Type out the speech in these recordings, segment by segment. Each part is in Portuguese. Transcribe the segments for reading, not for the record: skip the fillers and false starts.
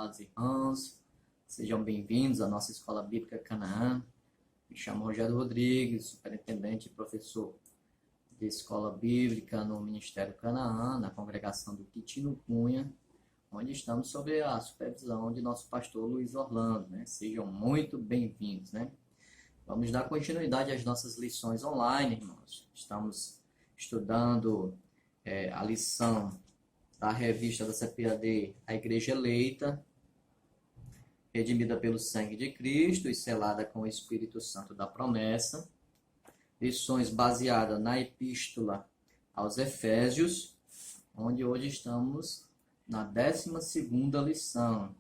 amados irmãos, sejam bem-vindos à nossa Escola Bíblica Canaã. Me chamo Rogério Rodrigues, superintendente e professor de Escola Bíblica no Ministério Canaã, na congregação do Quitino Cunha, onde estamos sob a supervisão de nosso pastor Luiz Orlando, né? Sejam muito bem-vindos, né? Vamos dar continuidade às nossas lições online, irmãos. Estamos estudando a lição da revista da CPAD, A Igreja Eleita, redimida pelo sangue de Cristo e selada com o Espírito Santo da promessa. Lições baseadas na Epístola aos Efésios, onde hoje estamos na 12ª lição.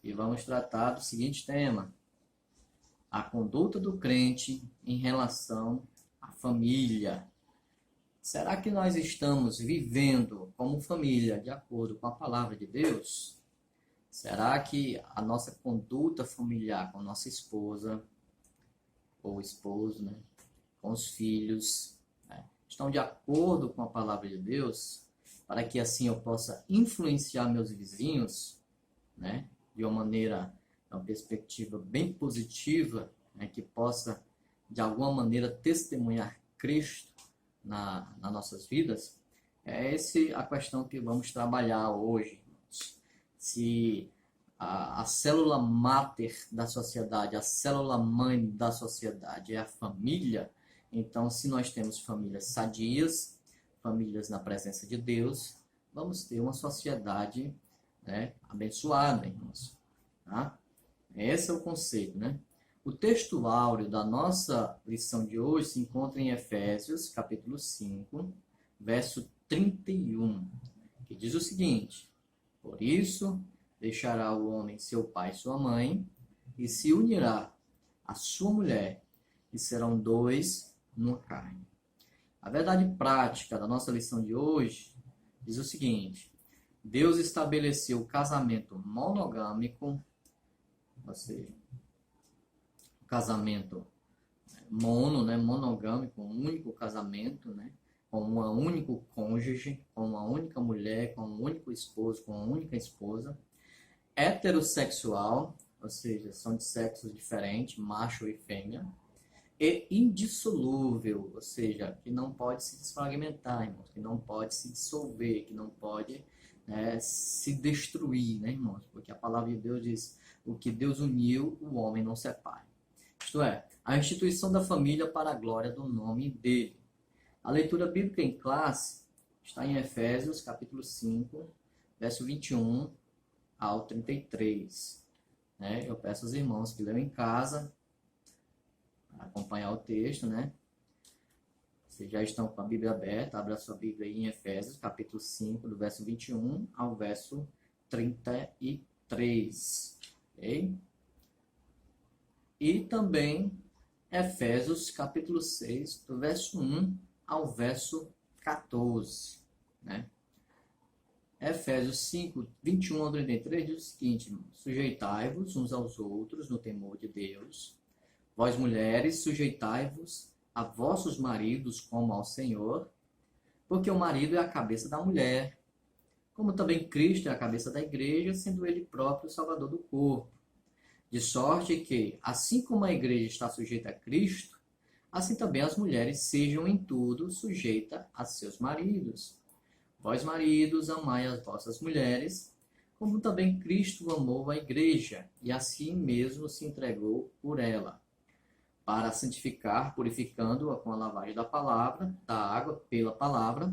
E vamos tratar do seguinte tema: a conduta do crente em relação à família. Será que nós estamos vivendo como família de acordo com a palavra de Deus? Será que a nossa conduta familiar com nossa esposa ou esposo, né, com os filhos, né, estão de acordo com a palavra de Deus, para que assim eu possa influenciar meus vizinhos, né, de uma perspectiva bem positiva, né, que possa de alguma maneira testemunhar Cristo nas nossas vidas? É essa a questão que vamos trabalhar hoje. Se a célula máter da sociedade, a célula mãe da sociedade é a família, então se nós temos famílias sadias, famílias na presença de Deus, vamos ter uma sociedade, né, abençoada, irmãos. Tá? Esse é o conceito, né? O texto áureo da nossa lição de hoje se encontra em Efésios, capítulo 5, verso 31, que diz o seguinte: por isso, deixará o homem seu pai e sua mãe, e se unirá à sua mulher, e serão dois numa carne. A verdade prática da nossa lição de hoje diz o seguinte: Deus estabeleceu o casamento monogâmico, ou seja, o casamento monogâmico, um único casamento, né, com um único cônjuge, com uma única mulher, com um único esposo, com uma única esposa, heterossexual, ou seja, são de sexos diferentes, macho e fêmea, e indissolúvel, ou seja, que não pode se desfragmentar, irmãos, que não pode se dissolver, que não pode se destruir, né, irmãos? Porque a palavra de Deus diz: o que Deus uniu, o homem não separe. Isto é, a instituição da família para a glória do nome dele. A leitura bíblica em classe está em Efésios, capítulo 5, verso 21 ao 33. Né? Eu peço aos irmãos que leiam em casa, para acompanhar o texto, né? Vocês já estão com a Bíblia aberta, abra a sua Bíblia aí em Efésios, capítulo 5, do verso 21 ao verso 33. Ok? E também Efésios, capítulo 6, do verso 1 ao verso 14. Né? Efésios 5, 21 ao 33 diz o seguinte: sujeitai-vos uns aos outros no temor de Deus. Vós, mulheres, sujeitai-vos a vossos maridos como ao Senhor, porque o marido é a cabeça da mulher, como também Cristo é a cabeça da igreja, sendo ele próprio o salvador do corpo. De sorte que, assim como a igreja está sujeita a Cristo, assim também as mulheres sejam em tudo sujeitas a seus maridos. Vós, maridos, amai as vossas mulheres, como também Cristo amou a igreja, e assim mesmo se entregou por ela, para a santificar, purificando-a com a lavagem da palavra, da água pela palavra,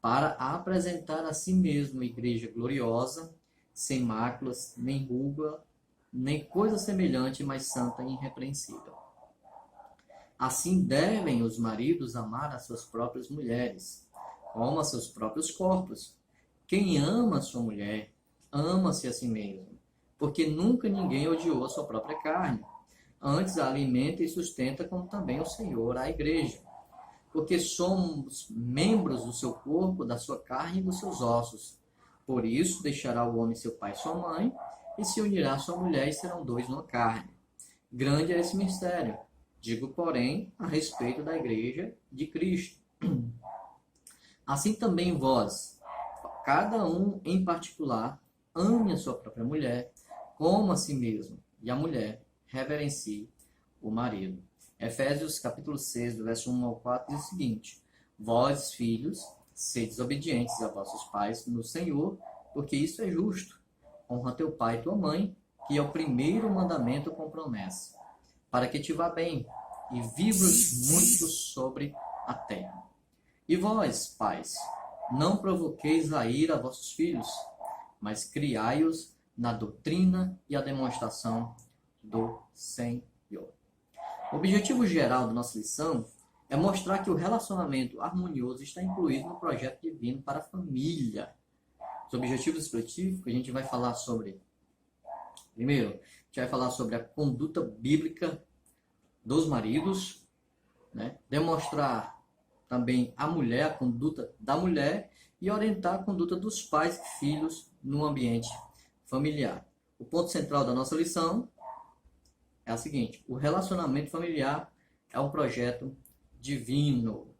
para a apresentar a si mesmo a igreja gloriosa, sem máculas, nem ruga, nem coisa semelhante, mas santa e irrepreensível. Assim devem os maridos amar as suas próprias mulheres, como a seus próprios corpos. Quem ama a sua mulher, ama-se a si mesmo, porque nunca ninguém odiou a sua própria carne. Antes a alimenta e sustenta, como também o Senhor a igreja. Porque somos membros do seu corpo, da sua carne e dos seus ossos. Por isso deixará o homem seu pai e sua mãe, e se unirá à sua mulher, e serão dois numa carne. Grande é esse mistério. Digo, porém, a respeito da igreja de Cristo. Assim também vós, cada um em particular, ame a sua própria mulher como a si mesmo, e a mulher reverencie o marido. Efésios capítulo 6, do verso 1 ao 4, diz o seguinte: Vós, filhos, sedes obedientes a vossos pais no Senhor, porque isso é justo. Honra teu pai e tua mãe, que é o primeiro mandamento com promessa, para que te vá bem e vivas muito sobre a terra. E vós, pais, não provoqueis a ira a vossos filhos, mas criai-os na doutrina e a demonstração do Senhor. O objetivo geral da nossa lição é mostrar que o relacionamento harmonioso está incluído no projeto divino para a família. Os objetivos específicos, a gente vai falar sobre, primeiro, a gente vai falar sobre a conduta bíblica dos maridos, né? Demonstrar também a mulher, a conduta da mulher, e orientar a conduta dos pais e filhos no ambiente familiar. O ponto central da nossa lição é o seguinte: o relacionamento familiar é um projeto divino.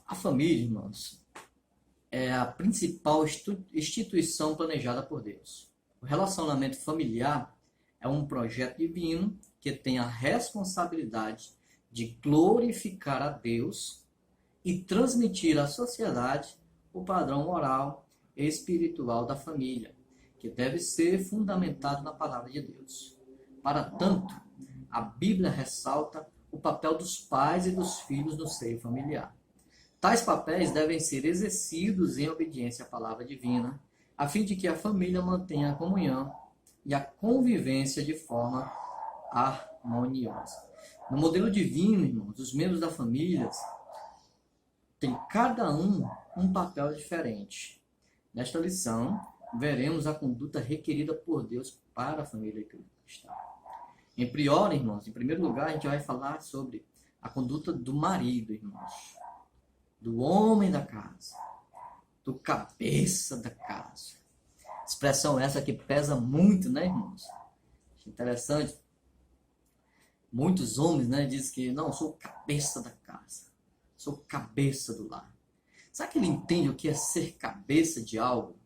A família, irmãos, é a principal instituição planejada por Deus. O relacionamento familiar é um projeto divino que tem a responsabilidade de glorificar a Deus e transmitir à sociedade o padrão moral e espiritual da família, que deve ser fundamentado na palavra de Deus. Para tanto, a Bíblia ressalta o papel dos pais e dos filhos no seio familiar. Tais papéis devem ser exercidos em obediência à palavra divina, a fim de que a família mantenha a comunhão e a convivência de forma harmoniosa. No modelo divino, irmãos, os membros da família têm cada um papel diferente. Nesta lição, veremos a conduta requerida por Deus para a família cristã. Em primeiro lugar, a gente vai falar sobre a conduta do marido, irmãos. Do homem da casa. Do cabeça da casa. Expressão essa que pesa muito, né, irmãos? Interessante. Muitos homens, né, dizem que, não, eu sou o cabeça da casa. Sou o cabeça do lar. Será que ele entende o que é ser cabeça de algo?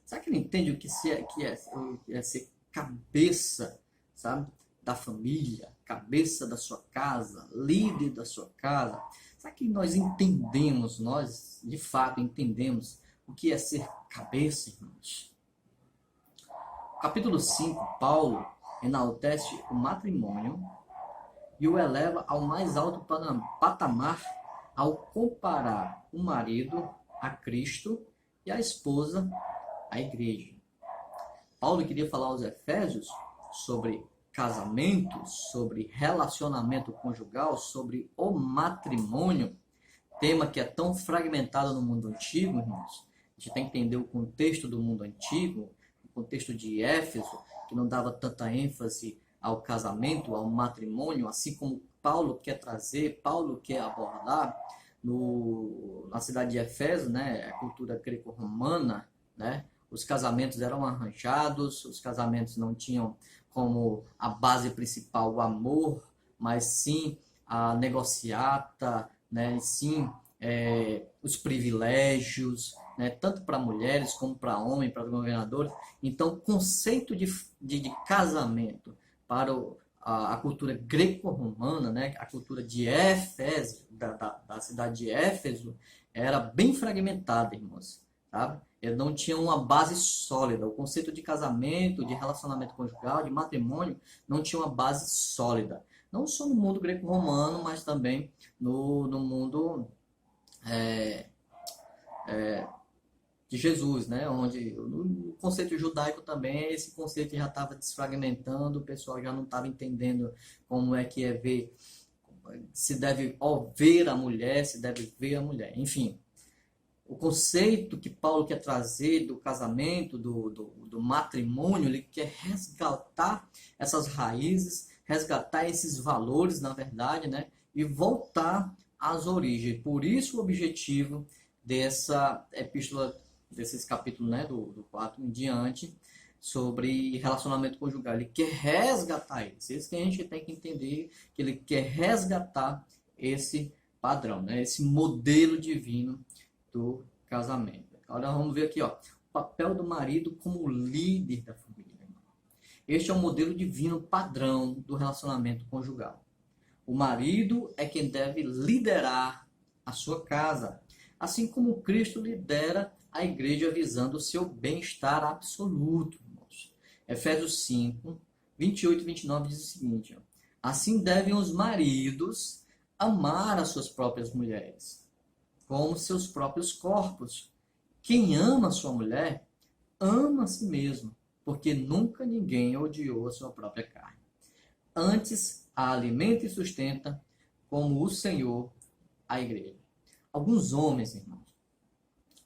Será que ele entende o que é ser cabeça, sabe, da família, cabeça da sua casa, líder da sua casa? Será que nós de fato entendemos o que é ser cabeça, irmãos? Capítulo 5, Paulo enaltece o matrimônio e o eleva ao mais alto patamar ao comparar o marido a Cristo e a esposa à igreja. Paulo queria falar aos Efésios sobre casamento, sobre relacionamento conjugal, sobre o matrimônio, tema que é tão fragmentado no mundo antigo, irmãos. A gente tem que entender o contexto do mundo antigo, o contexto de Éfeso, que não dava tanta ênfase ao casamento, ao matrimônio, assim como Paulo quer trazer, Paulo quer abordar na cidade de Éfeso, né, a cultura greco-romana, né, os casamentos eram arranjados, os casamentos não tinham como a base principal o amor, mas sim a negociata, né, sim os privilégios, né, tanto para mulheres como para homens, para governadores. Então, o conceito de casamento para a cultura greco-romana, né, a cultura de Éfeso, da cidade de Éfeso, era bem fragmentada, irmãos, sabe? Ele não tinha uma base sólida. O conceito de casamento, de relacionamento conjugal, de matrimônio, não tinha uma base sólida. Não só no mundo greco-romano, mas também no mundo de Jesus, né? Onde no conceito judaico também esse conceito já estava desfragmentando, o pessoal já não estava entendendo como é que ver, se deve ver a mulher, se deve ver a mulher, enfim. O conceito que Paulo quer trazer do casamento, do matrimônio, ele quer resgatar essas raízes, resgatar esses valores, na verdade, né? E voltar às origens. Por isso o objetivo dessa epístola, desses capítulos, né, do 4 em diante, sobre relacionamento conjugal. Ele quer resgatar isso. Isso que a gente tem que entender, que ele quer resgatar esse padrão, né, esse modelo divino do casamento. Agora vamos ver aqui, ó, o papel do marido como líder da família. Este é o modelo divino padrão do relacionamento conjugal. O marido é quem deve liderar a sua casa, assim como Cristo lidera a igreja visando o seu bem-estar absoluto. Irmãos. Efésios 5, 28 e 29 diz o seguinte, ó, assim devem os maridos amar as suas próprias mulheres, como seus próprios corpos. Quem ama a sua mulher, ama a si mesmo, porque nunca ninguém odiou a sua própria carne. Antes, a alimenta e sustenta, como o Senhor, a igreja. Alguns homens, irmãos,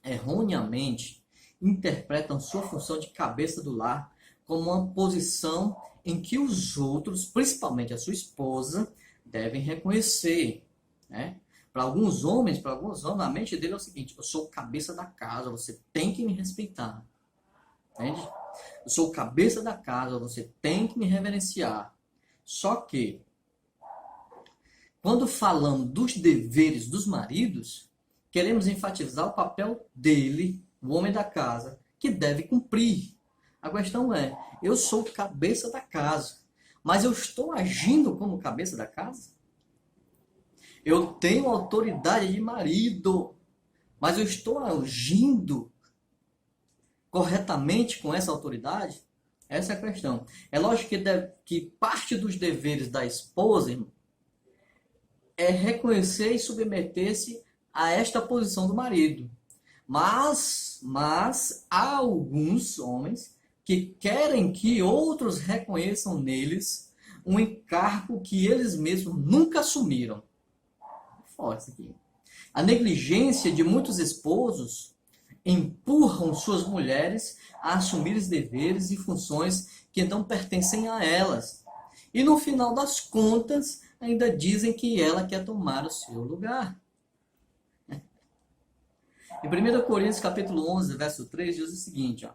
erroneamente interpretam sua função de cabeça do lar como uma posição em que os outros, principalmente a sua esposa, devem reconhecer, né? Para alguns homens, a mente dele é o seguinte: eu sou o cabeça da casa, você tem que me respeitar. Entende? Eu sou o cabeça da casa, você tem que me reverenciar. Só que, quando falamos dos deveres dos maridos, queremos enfatizar o papel dele, o homem da casa, que deve cumprir. A questão é, eu sou o cabeça da casa, mas eu estou agindo como cabeça da casa? Eu tenho autoridade de marido, mas eu estou agindo corretamente com essa autoridade? Essa é a questão. É lógico que parte dos deveres da esposa, irmão, é reconhecer e submeter-se a esta posição do marido. Mas há alguns homens que querem que outros reconheçam neles um encargo que eles mesmos nunca assumiram. Forte isso aqui. A negligência de muitos esposos empurram suas mulheres a assumir os deveres e funções que não pertencem a elas. E no final das contas, ainda dizem que ela quer tomar o seu lugar. Em 1 Coríntios capítulo 11, verso 3, diz o seguinte, ó,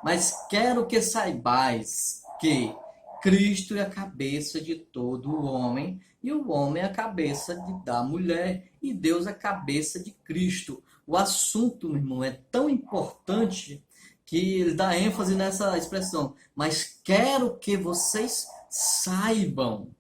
mas quero que saibais que Cristo é a cabeça de todo o homem, e o homem é a cabeça da mulher, e Deus é a cabeça de Cristo. O assunto, meu irmão, é tão importante que ele dá ênfase nessa expressão. Mas quero que vocês saibam.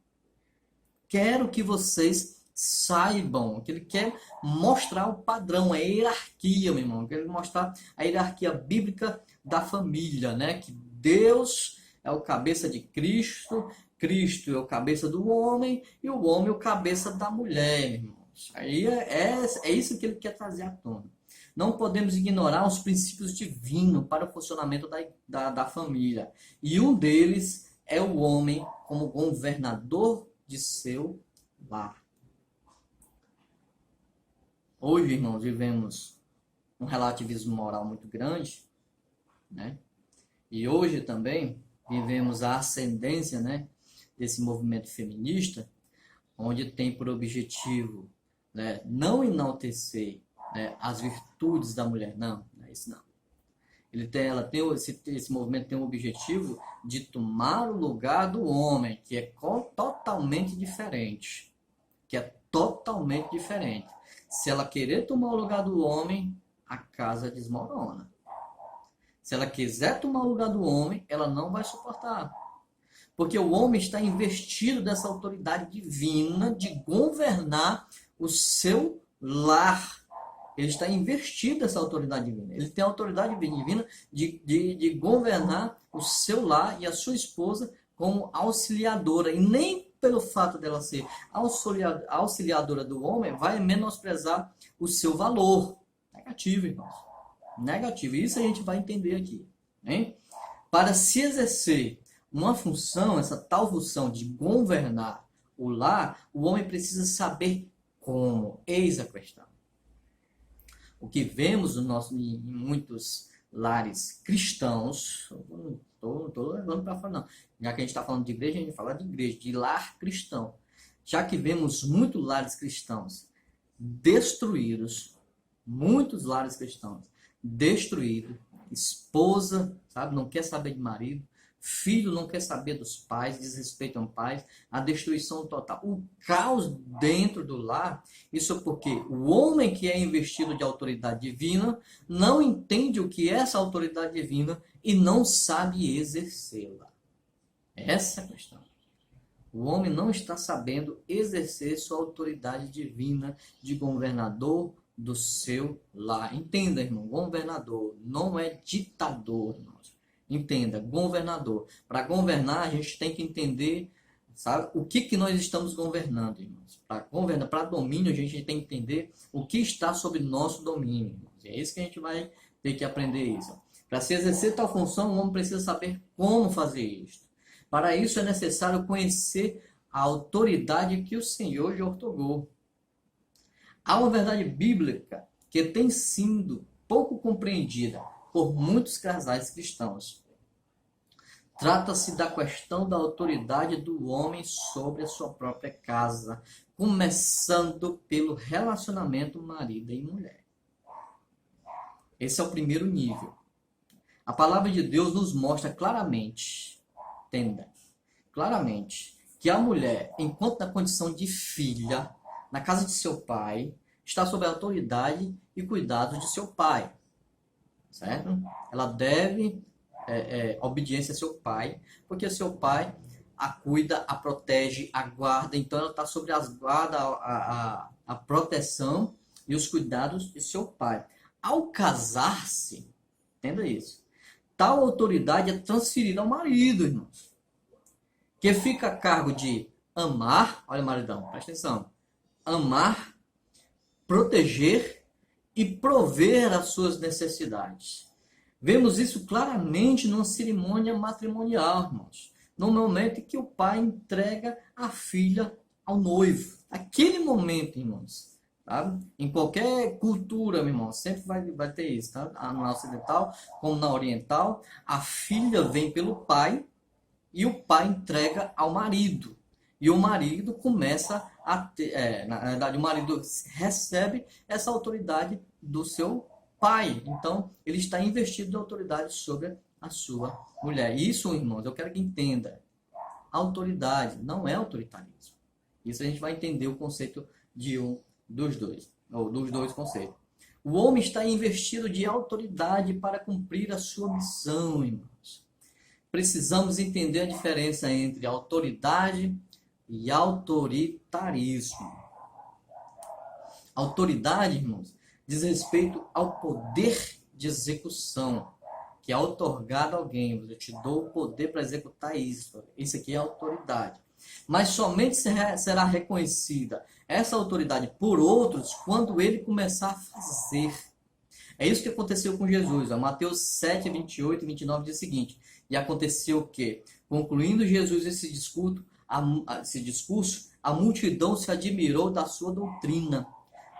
Quero que vocês saibam. Que ele quer mostrar o padrão, a hierarquia, meu irmão. Quer mostrar a hierarquia bíblica da família, né? Que Deus é o cabeça de Cristo, Cristo é o cabeça do homem e o homem é o cabeça da mulher, irmãos. Aí é isso que ele quer trazer à tona. Não podemos ignorar os princípios divinos para o funcionamento da família. E um deles é o homem como governador de seu lar. Hoje, irmãos, vivemos um relativismo moral muito grande, né? E hoje também vivemos a ascendência, né, desse movimento feminista, onde tem por objetivo, né, não enaltecer, né, as virtudes da mulher. Não é isso não. Esse movimento tem o objetivo de tomar o lugar do homem, que é totalmente diferente. Se ela querer tomar o lugar do homem, a casa desmorona. Se ela quiser tomar o lugar do homem, ela não vai suportar. Porque o homem está investido dessa autoridade divina de governar o seu lar. Ele está investido dessa autoridade divina. Ele tem a autoridade divina de governar o seu lar e a sua esposa como auxiliadora. E nem pelo fato dela ser auxiliadora do homem, vai menosprezar o seu valor. Negativo, irmãos. Negativo. Isso a gente vai entender aqui. Hein? Para se exercer uma função, essa tal função de governar o lar, o homem precisa saber como. Eis a questão. O que vemos em muitos lares cristãos, não estou levando para fora não, já que a gente está falando de igreja, a gente fala de igreja, de lar cristão. Já que vemos muitos lares cristãos destruídos, muitos lares cristãos destruídos, esposa, sabe, não quer saber de marido, Filho não quer saber dos pais, desrespeitam pais, a destruição total, o caos dentro do lar. Isso porque o homem que é investido de autoridade divina não entende o que é essa autoridade divina e não sabe exercê-la. Essa é a questão. O homem não está sabendo exercer sua autoridade divina de governador do seu lar. Entenda, irmão, governador não é ditador, irmãos. Entenda, governador. Para governar, a gente tem que entender, sabe, o que nós estamos governando, irmãos. Para governar, para domínio, a gente tem que entender o que está sob nosso domínio, irmãos. E é isso que a gente vai ter que aprender isso. Para se exercer tal função, o homem precisa saber como fazer isso. Para isso é necessário conhecer a autoridade que o Senhor lhe outorgou. Há uma verdade bíblica que tem sido pouco compreendida por muitos casais cristãos. Trata-se da questão da autoridade do homem sobre a sua própria casa, começando pelo relacionamento marido e mulher. Esse é o primeiro nível. A palavra de Deus nos mostra claramente, entenda, claramente, que a mulher, enquanto na condição de filha, na casa de seu pai, está sob a autoridade e cuidado de seu pai. Certo? Ela deve obediência a seu pai, porque seu pai a cuida, a protege, a guarda. Então ela está sob as guarda, a proteção e os cuidados de seu pai. Ao casar-se, entenda isso, tal autoridade é transferida ao marido, irmãos, que fica a cargo de amar, olha maridão, presta atenção, amar, proteger e prover as suas necessidades. Vemos isso claramente numa cerimônia matrimonial, irmãos. No momento em que o pai entrega a filha ao noivo. Aquele momento, irmãos. Tá? Em qualquer cultura, meu irmão, sempre vai ter isso. Tá? Na ocidental, como na oriental, a filha vem pelo pai e o pai entrega ao marido. E o marido começa a ter, na verdade, o marido recebe essa autoridade do seu pai. Então, ele está investido de autoridade sobre a sua mulher. Isso, irmãos, eu quero que entenda. Autoridade não é autoritarismo. Isso a gente vai entender o conceito de um dos dois, ou dos dois conceitos. O homem está investido de autoridade para cumprir a sua missão, irmãos. Precisamos entender a diferença entre autoridade e autoritarismo. Autoridade, irmãos, diz respeito ao poder de execução que é outorgado a alguém. Eu te dou o poder para executar isso. Isso aqui é autoridade. Mas somente será reconhecida essa autoridade por outros quando ele começar a fazer. É isso que aconteceu com Jesus. Mateus 7, 28 e 29 diz o seguinte: e aconteceu que, concluindo Jesus esse discurso, a multidão se admirou da sua doutrina,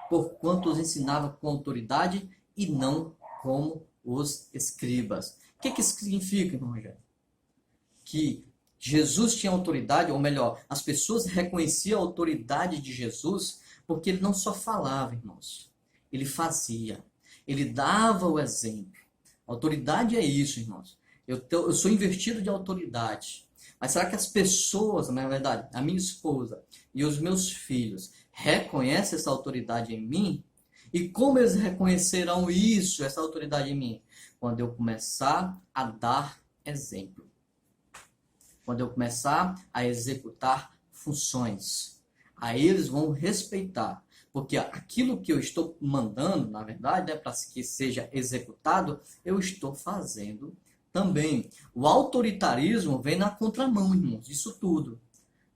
porquanto os ensinava com autoridade e não como os escribas. O que isso significa, irmão Rogério? Que Jesus tinha autoridade, ou melhor, as pessoas reconheciam a autoridade de Jesus porque ele não só falava, irmãos, ele fazia, ele dava o exemplo. Autoridade é isso, irmãos. Eu sou investido de autoridade. Mas será que as pessoas, na verdade, a minha esposa e os meus filhos, reconhecem essa autoridade em mim? E como eles reconhecerão isso, essa autoridade em mim? Quando eu começar a dar exemplo. Quando eu começar a executar funções. Aí eles vão respeitar. Porque aquilo que eu estou mandando, na verdade, para que seja executado, eu estou fazendo também. O autoritarismo vem na contramão, irmãos, isso tudo.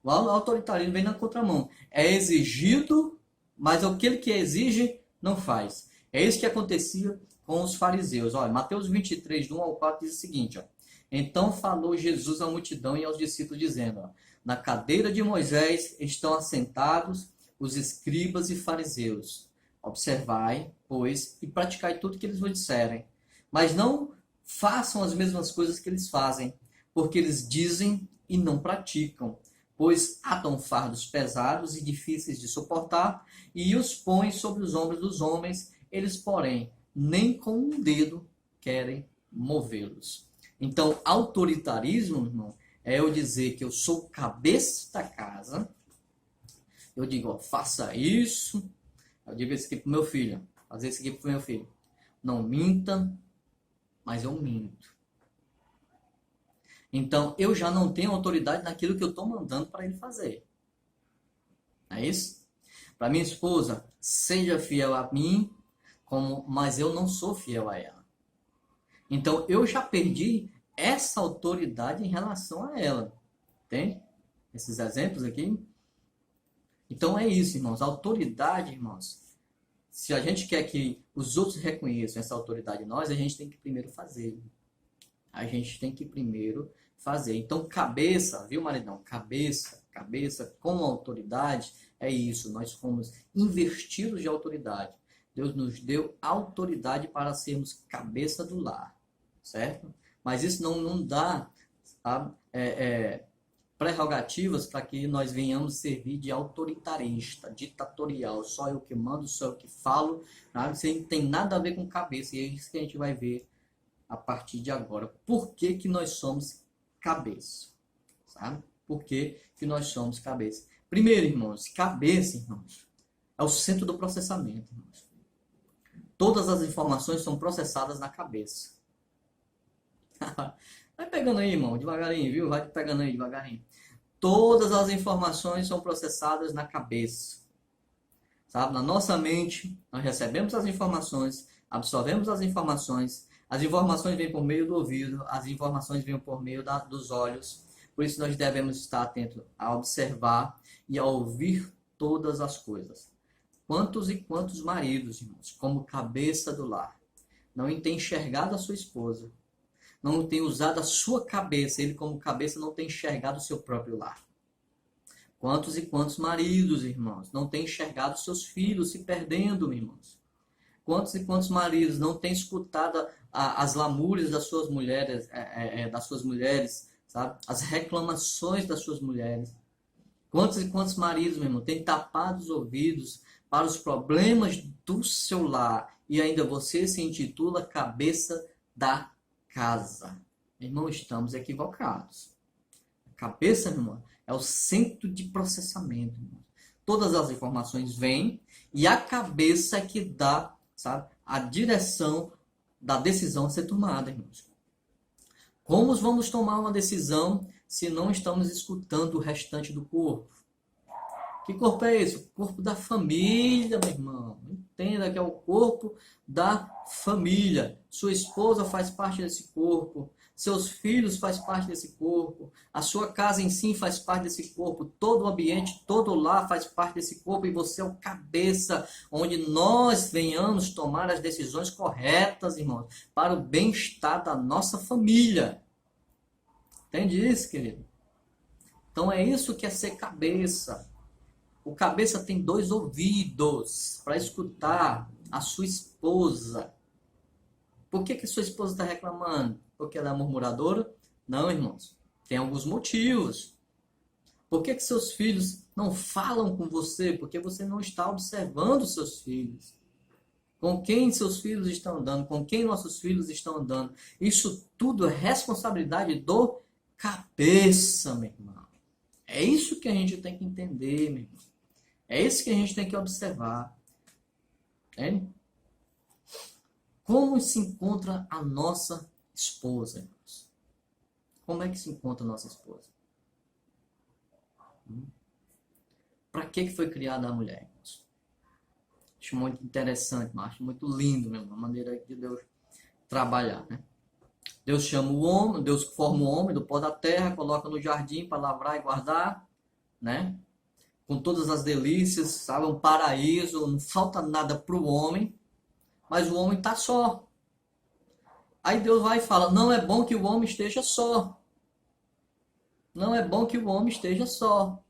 O autoritarismo vem na contramão. É exigido, mas aquele que exige não faz. É isso que acontecia com os fariseus. Olha, Mateus 23, do 1 ao 4 diz o seguinte: ó, então falou Jesus à multidão e aos discípulos, dizendo: ó, na cadeira de Moisés estão assentados os escribas e fariseus. Observai, pois, e praticai tudo que eles vos disserem. Mas não façam as mesmas coisas que eles fazem, porque eles dizem e não praticam, pois atam fardos pesados e difíceis de suportar e os põem sobre os ombros dos homens, eles, porém, nem com um dedo querem movê-los. Então, autoritarismo, irmão, é eu dizer que eu sou cabeça da casa. Eu digo, ó, faça isso. Eu digo isso aqui pro meu filho. Fazer isso aqui pro meu filho. Não minta, mas eu minto. Então, eu já não tenho autoridade naquilo que eu estou mandando para ele fazer. É isso? Para minha esposa, seja fiel a mim, mas eu não sou fiel a ela. Então, eu já perdi essa autoridade em relação a ela. Entende? Esses exemplos aqui. Então, é isso, irmãos. A autoridade, irmãos. Se a gente quer que os outros reconheçam essa autoridade em nós, a gente tem que primeiro fazer. A gente tem que primeiro fazer. Então, cabeça, viu, maridão? Cabeça com autoridade é isso. Nós fomos investidos de autoridade. Deus nos deu autoridade para sermos cabeça do lar, certo? Mas isso não dá prerrogativas para que nós venhamos servir de autoritarista, ditatorial. Só eu que mando, só eu que falo. Tá? Isso não tem nada a ver com cabeça. E é isso que a gente vai ver a partir de agora. Por que que nós somos cabeça? Sabe? Por que que nós somos cabeça? Primeiro, irmãos, cabeça, irmãos, é o centro do processamento, irmãos. Todas as informações são processadas na cabeça. Vai pegando aí, irmão, devagarinho, viu? Vai pegando aí devagarinho. Todas as informações são processadas na cabeça. Sabe? Na nossa mente, nós recebemos as informações, absorvemos as informações vêm por meio do ouvido, as informações vêm por meio dos olhos. Por isso nós devemos estar atentos a observar e a ouvir todas as coisas. Quantos e quantos maridos, irmãos, como cabeça do lar, não tem enxergado a sua esposa, não tem usado a sua cabeça, ele como cabeça não tem enxergado o seu próprio lar. Quantos e quantos maridos, irmãos, não têm enxergado seus filhos se perdendo, irmãos. Quantos e quantos maridos não têm escutado as lamúrias das suas mulheres, sabe? As reclamações das suas mulheres. Quantos e quantos maridos, meu irmão, têm tapado os ouvidos para os problemas do seu lar e ainda você se intitula cabeça da casa. Irmão, estamos equivocados. A cabeça, meu irmão, é o centro de processamento. Irmão. Todas as informações vêm e a cabeça é que dá, sabe, a direção da decisão a ser tomada, irmãos. Como vamos tomar uma decisão se não estamos escutando o restante do corpo? Que corpo é esse? O corpo da família, meu irmão. Entenda que é o corpo da família. Sua esposa faz parte desse corpo. Seus filhos faz parte desse corpo. A sua casa em si faz parte desse corpo. Todo o ambiente, todo o lar faz parte desse corpo. E você é o cabeça, onde nós venhamos tomar as decisões corretas, irmãos, para o bem-estar da nossa família. Entende isso, querido? Então é isso que é ser cabeça. O cabeça tem 2 ouvidos para escutar a sua esposa. Por que sua esposa está reclamando? Porque ela é murmuradora? Não, irmãos. Tem alguns motivos. Por que seus filhos não falam com você? Porque você não está observando seus filhos. Com quem seus filhos estão andando? Com quem nossos filhos estão andando? Isso tudo é responsabilidade do cabeça, meu irmão. É isso que a gente tem que entender, meu irmão. É isso que a gente tem que observar. Entende? Como se encontra a nossa esposa, irmãos? Como é que se encontra a nossa esposa? Para que foi criada a mulher, irmãos? Acho muito interessante, acho muito lindo mesmo, a maneira de Deus trabalhar, né? Deus chama o homem, Deus forma o homem do pó da terra, coloca no jardim para lavrar e guardar, né? Com todas as delícias, sabe? Um paraíso, não falta nada para o homem, mas o homem está só. Aí Deus vai e fala, não é bom que o homem esteja só. Não é bom que o homem esteja só.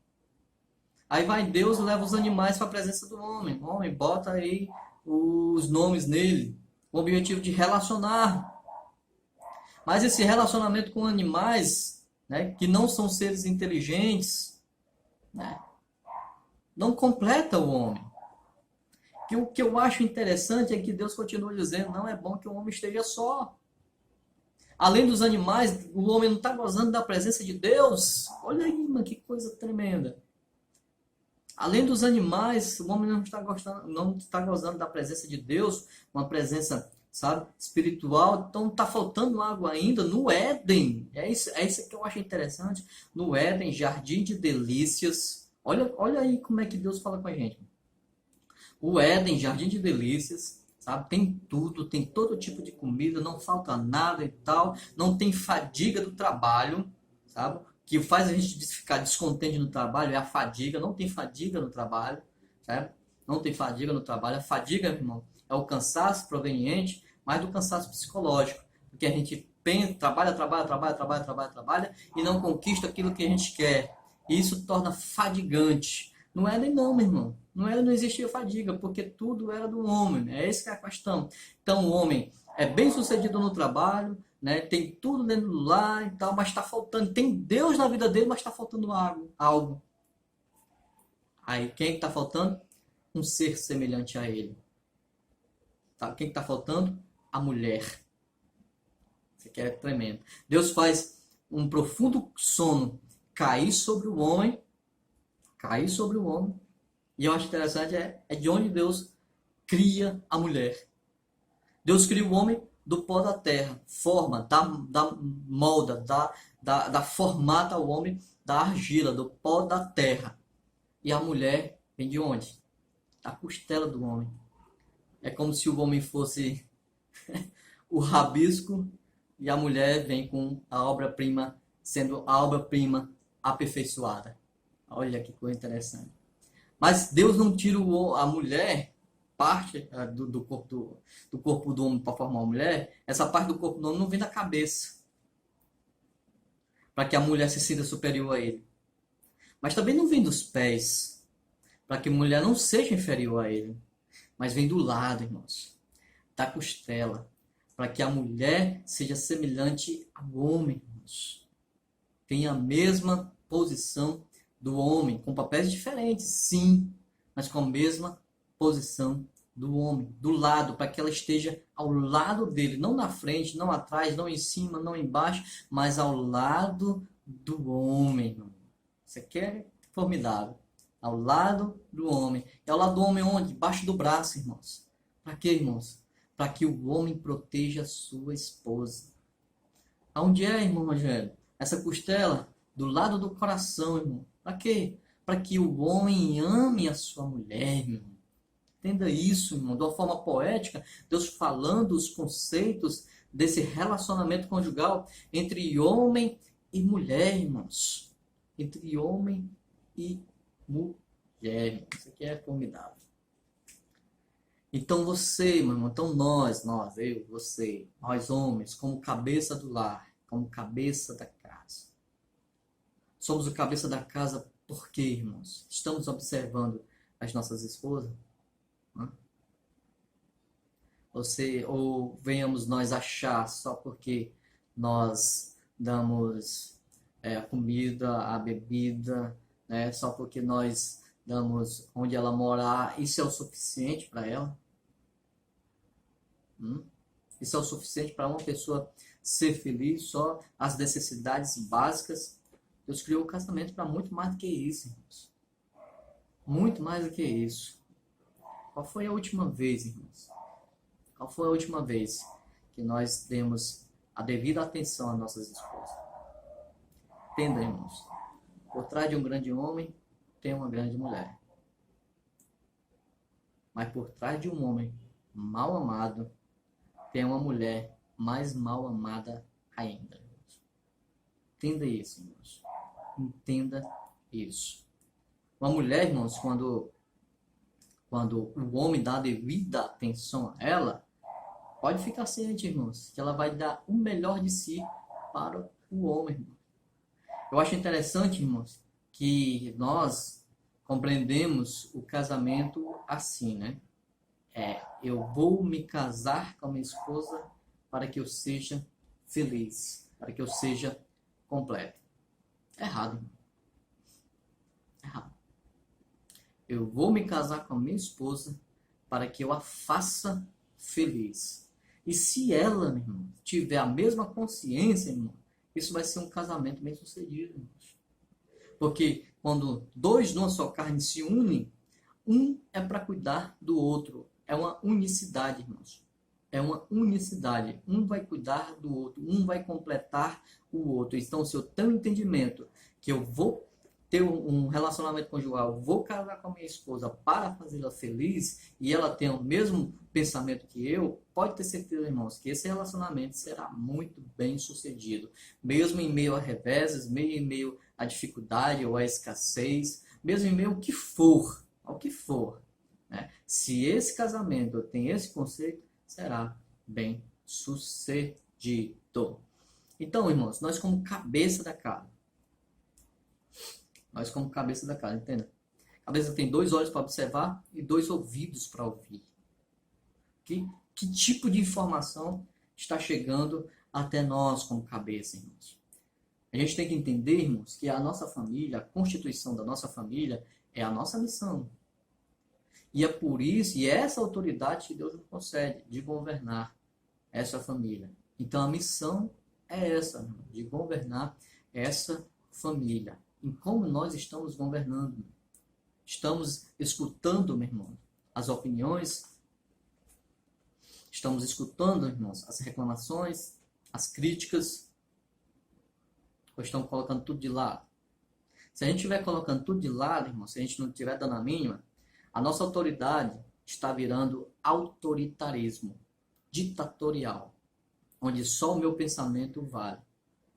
Aí vai Deus e leva os animais para a presença do homem. O homem bota aí os nomes nele, com o objetivo de relacionar. Mas esse relacionamento com animais, né, que não são seres inteligentes, né, não completa o homem. O que eu acho interessante é que Deus continua dizendo, não é bom que o homem esteja só. Além dos animais, o homem não está gozando da presença de Deus. Olha aí, mano, que coisa tremenda. Além dos animais, o homem não está gozando da presença de Deus, uma presença, sabe, espiritual. Então está faltando algo ainda no Éden. É isso que eu acho interessante. No Éden, jardim de delícias. Olha aí como é que Deus fala com a gente. O Éden, jardim de delícias, sabe? Tem tudo, tem todo tipo de comida, não falta nada e tal. Não tem fadiga do trabalho, sabe? Que faz a gente ficar descontente no trabalho é a fadiga. Não tem fadiga no trabalho, certo? Não tem fadiga no trabalho. A fadiga, irmão, é o cansaço proveniente, mais do cansaço psicológico. Porque a gente pensa, trabalha e não conquista aquilo que a gente quer. E isso torna fadigante. Não era nem não, meu irmão. Não existia fadiga, porque tudo era do homem. É essa que é a questão. Então o homem é bem sucedido no trabalho, né? Tem tudo dentro do lar e tal, mas está faltando. Tem Deus na vida dele, mas está faltando algo. Aí quem é que está faltando? Um ser semelhante a ele. Tá? Quem está faltando? A mulher. Isso aqui é tremendo. Deus faz um profundo sono cair sobre o homem. Cair sobre o homem. E eu acho interessante é de onde Deus cria a mulher. Deus cria o homem do pó da terra, forma, molda, dá formata ao homem da argila, do pó da terra. E a mulher vem de onde? Da costela do homem. É como se o homem fosse o rabisco e a mulher vem com a obra-prima, sendo a obra-prima aperfeiçoada. Olha que coisa interessante. Mas Deus não tira a mulher, parte do corpo do homem para formar uma mulher, essa parte do corpo do homem não vem da cabeça, para que a mulher se sinta superior a ele. Mas também não vem dos pés, para que a mulher não seja inferior a ele. Mas vem do lado, irmãos, da costela, para que a mulher seja semelhante ao homem, irmãos. Tenha a mesma posição do homem, com papéis diferentes, sim, mas com a mesma posição do homem, do lado, para que ela esteja ao lado dele, não na frente, não atrás, não em cima, não embaixo, mas ao lado do homem, irmão. Isso aqui é formidável. Ao lado do homem. E ao lado do homem onde? Debaixo do braço, irmãos. Para quê, irmãos? Para que o homem proteja a sua esposa. Aonde é, irmão Rogério? Essa costela do lado do coração, irmão. Para quê? Para que o homem ame a sua mulher, irmão. Entenda isso, irmão, de uma forma poética, Deus falando os conceitos desse relacionamento conjugal entre homem e mulher, irmãos. Entre homem e mulher. Isso aqui é formidável. Então você, meu irmão, então nós, eu, você, nós homens, como cabeça do lar, como cabeça da casa. Somos o cabeça da casa por quê, irmãos? Estamos observando as nossas esposas? Ou venhamos nós achar só porque nós damos a comida, a bebida, né? Só porque nós damos onde ela morar, isso é o suficiente para ela? Isso é o suficiente para uma pessoa ser feliz? Só as necessidades básicas? Deus criou o casamento para muito mais do que isso, irmãos. Muito mais do que isso. Qual foi a última vez, irmãos? Qual foi a última vez que nós demos a devida atenção às nossas esposas? Entenda, irmãos. Por trás de um grande homem, tem uma grande mulher. Mas por trás de um homem mal amado, tem uma mulher mais mal amada ainda. Entenda isso, irmãos. Entenda isso. Uma mulher, irmãos, quando o homem dá a devida atenção a ela, pode ficar ciente, irmãos, que ela vai dar o melhor de si para o homem, irmão. Eu acho interessante, irmãos, que nós compreendemos o casamento assim, né? Eu vou me casar com a minha esposa para que eu seja feliz, para que eu seja completo. Errado, irmão. Errado. Eu vou me casar com a minha esposa para que eu a faça feliz. E se ela, meu irmão, tiver a mesma consciência, irmão, isso vai ser um casamento bem sucedido, irmãos. Porque quando dois numa só carne se unem, um é para cuidar do outro. É uma unicidade, irmãos. É uma unicidade. Um vai cuidar do outro, um vai completar o outro. Então, se eu tenho um entendimento que eu vou ter um relacionamento conjugal, vou casar com a minha esposa para fazê-la feliz e ela tem o mesmo pensamento que eu, pode ter certeza, irmãos, que esse relacionamento será muito bem sucedido. Mesmo em meio a reveses, mesmo em meio à dificuldade ou à escassez, mesmo em meio ao que for, né? Se esse casamento tem esse conceito, será bem sucedido. Então, irmãos, nós como cabeça da casa, entenda? A cabeça tem 2 olhos para observar e 2 ouvidos para ouvir. Que tipo de informação está chegando até nós como cabeça, irmãos? A gente tem que entender, irmãos, que a nossa família, a constituição da nossa família é a nossa missão. E é por isso, e é essa autoridade que Deus nos concede de governar essa família. Então a missão é essa, irmão, de governar essa família. Em como nós estamos governando. Estamos escutando, meu irmão, as opiniões. Estamos escutando, irmãos, as reclamações, as críticas. Ou estamos colocando tudo de lado? Se a gente estiver colocando tudo de lado, irmão, se a gente não estiver dando a mínima, a nossa autoridade está virando autoritarismo, ditatorial, onde só o meu pensamento vale.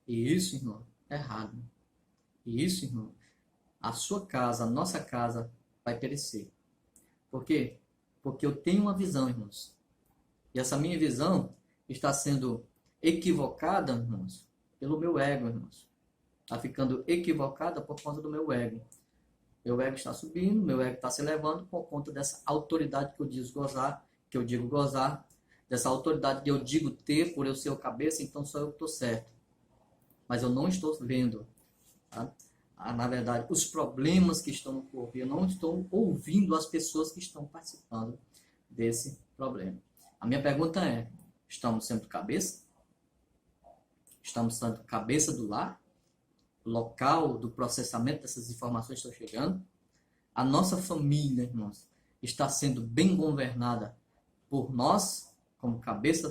E isso, irmão, é errado. E isso, irmão, a sua casa, a nossa casa vai perecer. Por quê? Porque eu tenho uma visão, irmãos. E essa minha visão está sendo equivocada, irmãos, pelo meu ego, irmãos. Está ficando equivocada por conta do meu ego. Meu ego está subindo, meu ego está se elevando por conta dessa autoridade que eu digo gozar, dessa autoridade que eu digo ter por eu ser o cabeça, então só eu que estou certo. Mas eu não estou vendo, tá? Na verdade, os problemas que estão no corpo. Eu não estou ouvindo as pessoas que estão participando desse problema. A minha pergunta é, estamos sendo cabeça? Estamos sendo cabeça do lar? Local do processamento dessas informações estão chegando? A nossa família, irmãos, está sendo bem governada por nós, como cabeça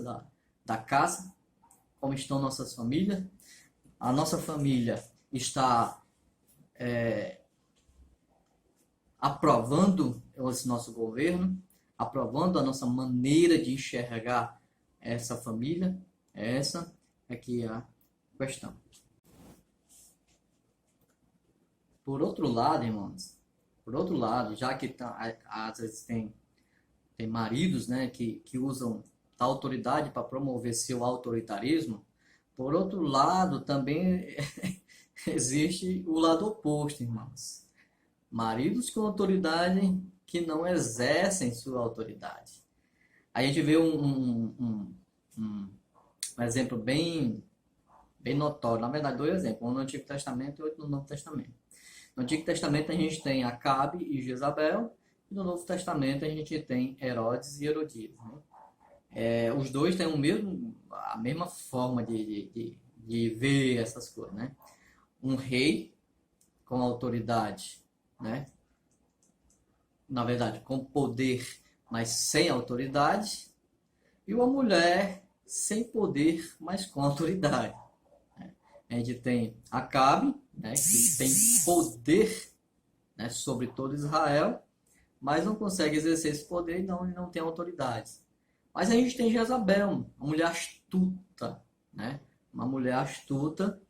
da casa? Como estão nossas famílias? A nossa família está aprovando esse nosso governo, aprovando a nossa maneira de enxergar essa família? Essa é que é a questão. Por outro lado, irmãos, já que às vezes tem maridos, né, que usam a autoridade para promover seu autoritarismo, por outro lado também existe o lado oposto, irmãos. Maridos com autoridade que não exercem sua autoridade. A gente vê um exemplo bem notório, na verdade 2 exemplos, um no Antigo Testamento e outro no Novo Testamento. No Antigo Testamento a gente tem Acabe e Jezabel, e no Novo Testamento a gente tem Herodes e Herodias. Né? Os dois têm a mesma forma de ver essas coisas. Né? Um rei com autoridade, né? Na verdade, com poder, mas sem autoridade, e uma mulher sem poder, mas com autoridade. A gente tem Acabe, né, que tem poder, né, sobre todo Israel, mas não consegue exercer esse poder e não tem autoridade. Mas a gente tem Jezabel, uma mulher astuta, né, uma mulher astuta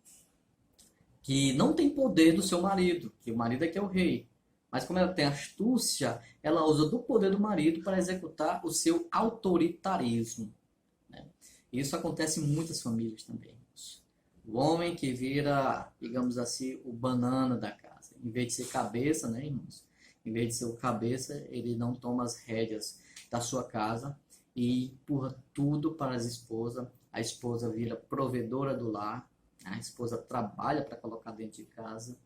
que não tem poder do seu marido, que o marido é que é o rei. Mas como ela tem astúcia, ela usa do poder do marido para executar o seu autoritarismo. Né? Isso acontece em muitas famílias também. O homem que vira, digamos assim, o banana da casa. Em vez de ser cabeça, né, irmãos? Em vez de ser o cabeça, ele não toma as rédeas da sua casa e empurra tudo para as esposas. A esposa vira provedora do lar. A esposa trabalha para colocar dentro de casa.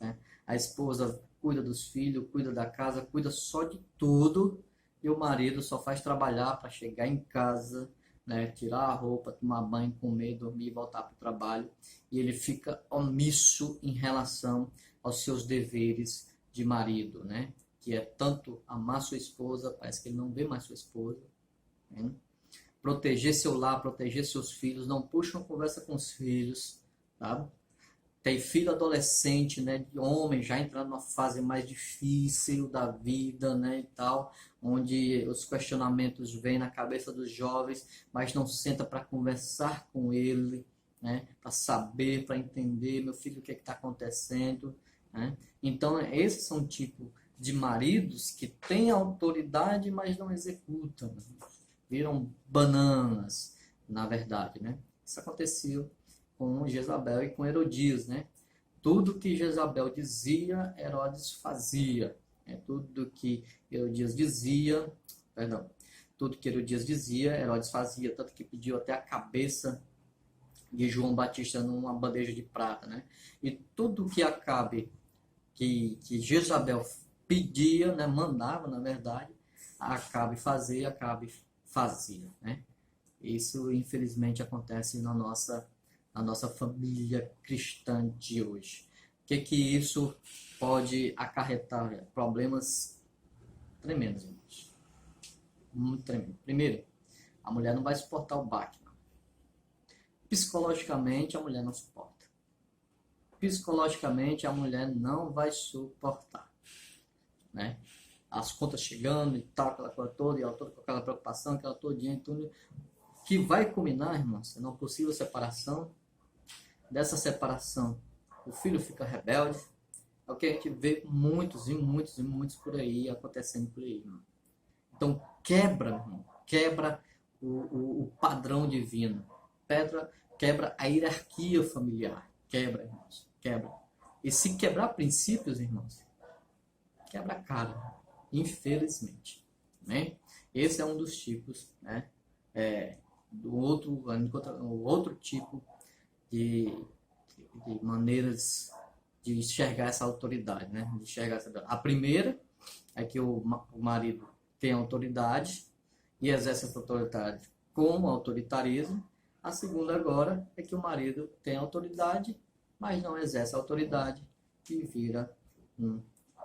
Né? A esposa cuida dos filhos, cuida da casa, cuida só de tudo. E o marido só faz trabalhar para chegar em casa, né, tirar a roupa, tomar banho, comer, dormir, voltar para o trabalho, e ele fica omisso em relação aos seus deveres de marido, né? Que é tanto amar sua esposa, parece que ele não vê mais sua esposa, né? Proteger seu lar, proteger seus filhos, não puxa uma conversa com os filhos, tá? Tem filho adolescente, né, de homem, já entrando numa fase mais difícil da vida, né, e tal, onde os questionamentos vêm na cabeça dos jovens, mas não senta para conversar com ele, né, para saber, para entender, meu filho, o que está acontecendo, né? Então, esses são tipos de maridos que têm autoridade, mas não executam, viram bananas, na verdade, né? Isso aconteceu com Jezabel e com Herodias, né? Tudo que Jezabel dizia, Herodes fazia. Tudo que Herodias dizia, perdão, tudo que Herodias dizia, Herodes fazia, tanto que pediu até a cabeça de João Batista numa bandeja de prata, né? E tudo que Acabe, que Jezabel pedia, né, mandava, na verdade, Acabe fazia, Acabe fazia, né? Isso, infelizmente, acontece na nossa família cristã de hoje. O que isso pode acarretar? Problemas tremendos, irmãos. Muito tremendo. Primeiro, a mulher não vai suportar o baque. Psicologicamente, a mulher não suporta. Psicologicamente, a mulher não vai suportar, né? As contas chegando e tal, aquela coisa toda, e ela toda com aquela preocupação, aquela todinha, tudo, que vai culminar, irmãos, numa possível separação. Dessa separação, o filho fica rebelde. É o que a gente vê muitos e muitos e muitos por aí, acontecendo por aí, irmão. Então, quebra, irmão, quebra o padrão divino, quebra a hierarquia familiar, quebra, irmãos, quebra. E se quebrar princípios, irmãos, quebra a cara, infelizmente, né? Esse é um dos tipos, né? Do outro tipo de maneiras de enxergar essa autoridade, né? De enxergar a primeira é que o marido tem autoridade e exerce essa autoridade com autoritarismo. A segunda agora é que o marido tem autoridade, mas não exerce autoridade e vira um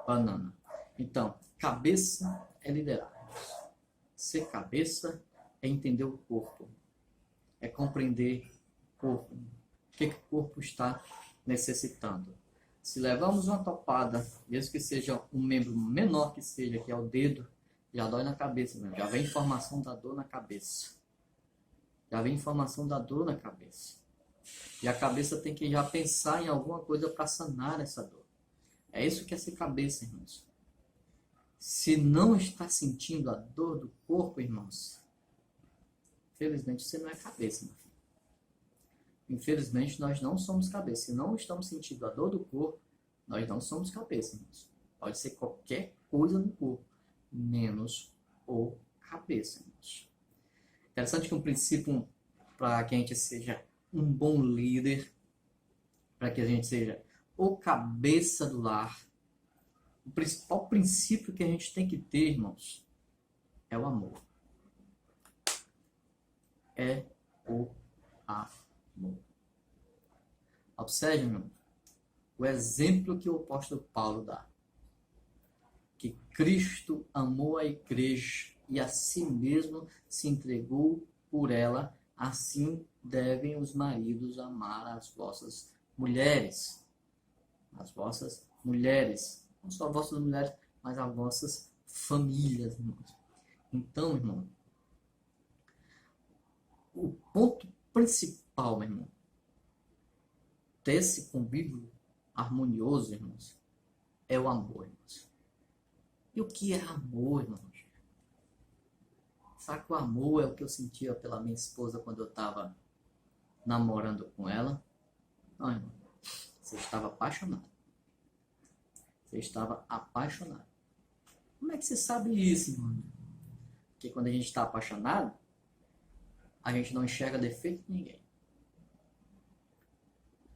banana. Então, cabeça é liderar. Ser cabeça é entender o corpo, é compreender o corpo, o que o corpo está necessitando. Se levamos uma topada, mesmo que seja um membro menor que seja, que é o dedo, já dói na cabeça mesmo. Já vem informação da dor na cabeça. Já vem informação da dor na cabeça. E a cabeça tem que já pensar em alguma coisa para sanar essa dor. É isso que é ser cabeça, irmãos. Se não está sentindo a dor do corpo, irmãos, infelizmente você não é cabeça, meu filho. Infelizmente nós não somos cabeça. Se não estamos sentindo a dor do corpo, nós não somos cabeça, irmãos. Pode ser qualquer coisa no corpo, menos o cabeça, irmãos. Interessante que um princípio para que a gente seja um bom líder, para que a gente seja o cabeça do lar, o principal princípio que a gente tem que ter, irmãos, é o amor. É o amor. Observe, irmão, o exemplo que o apóstolo Paulo dá. Que Cristo amou a igreja e a si mesmo se entregou por ela, assim devem os maridos amar as vossas mulheres. As vossas mulheres. Não só as vossas mulheres, mas as vossas famílias, irmãos. Então, irmão, o ponto principal, meu irmão, desse convívio harmonioso, irmãos, é o amor, irmãos. E o que é amor, irmãos? Sabe que o amor é o que eu sentia pela minha esposa quando eu estava namorando com ela? Não, irmão. Você estava apaixonado. Você estava apaixonado. Como é que você sabe isso, irmão? Porque quando a gente está apaixonado, a gente não enxerga defeito em ninguém.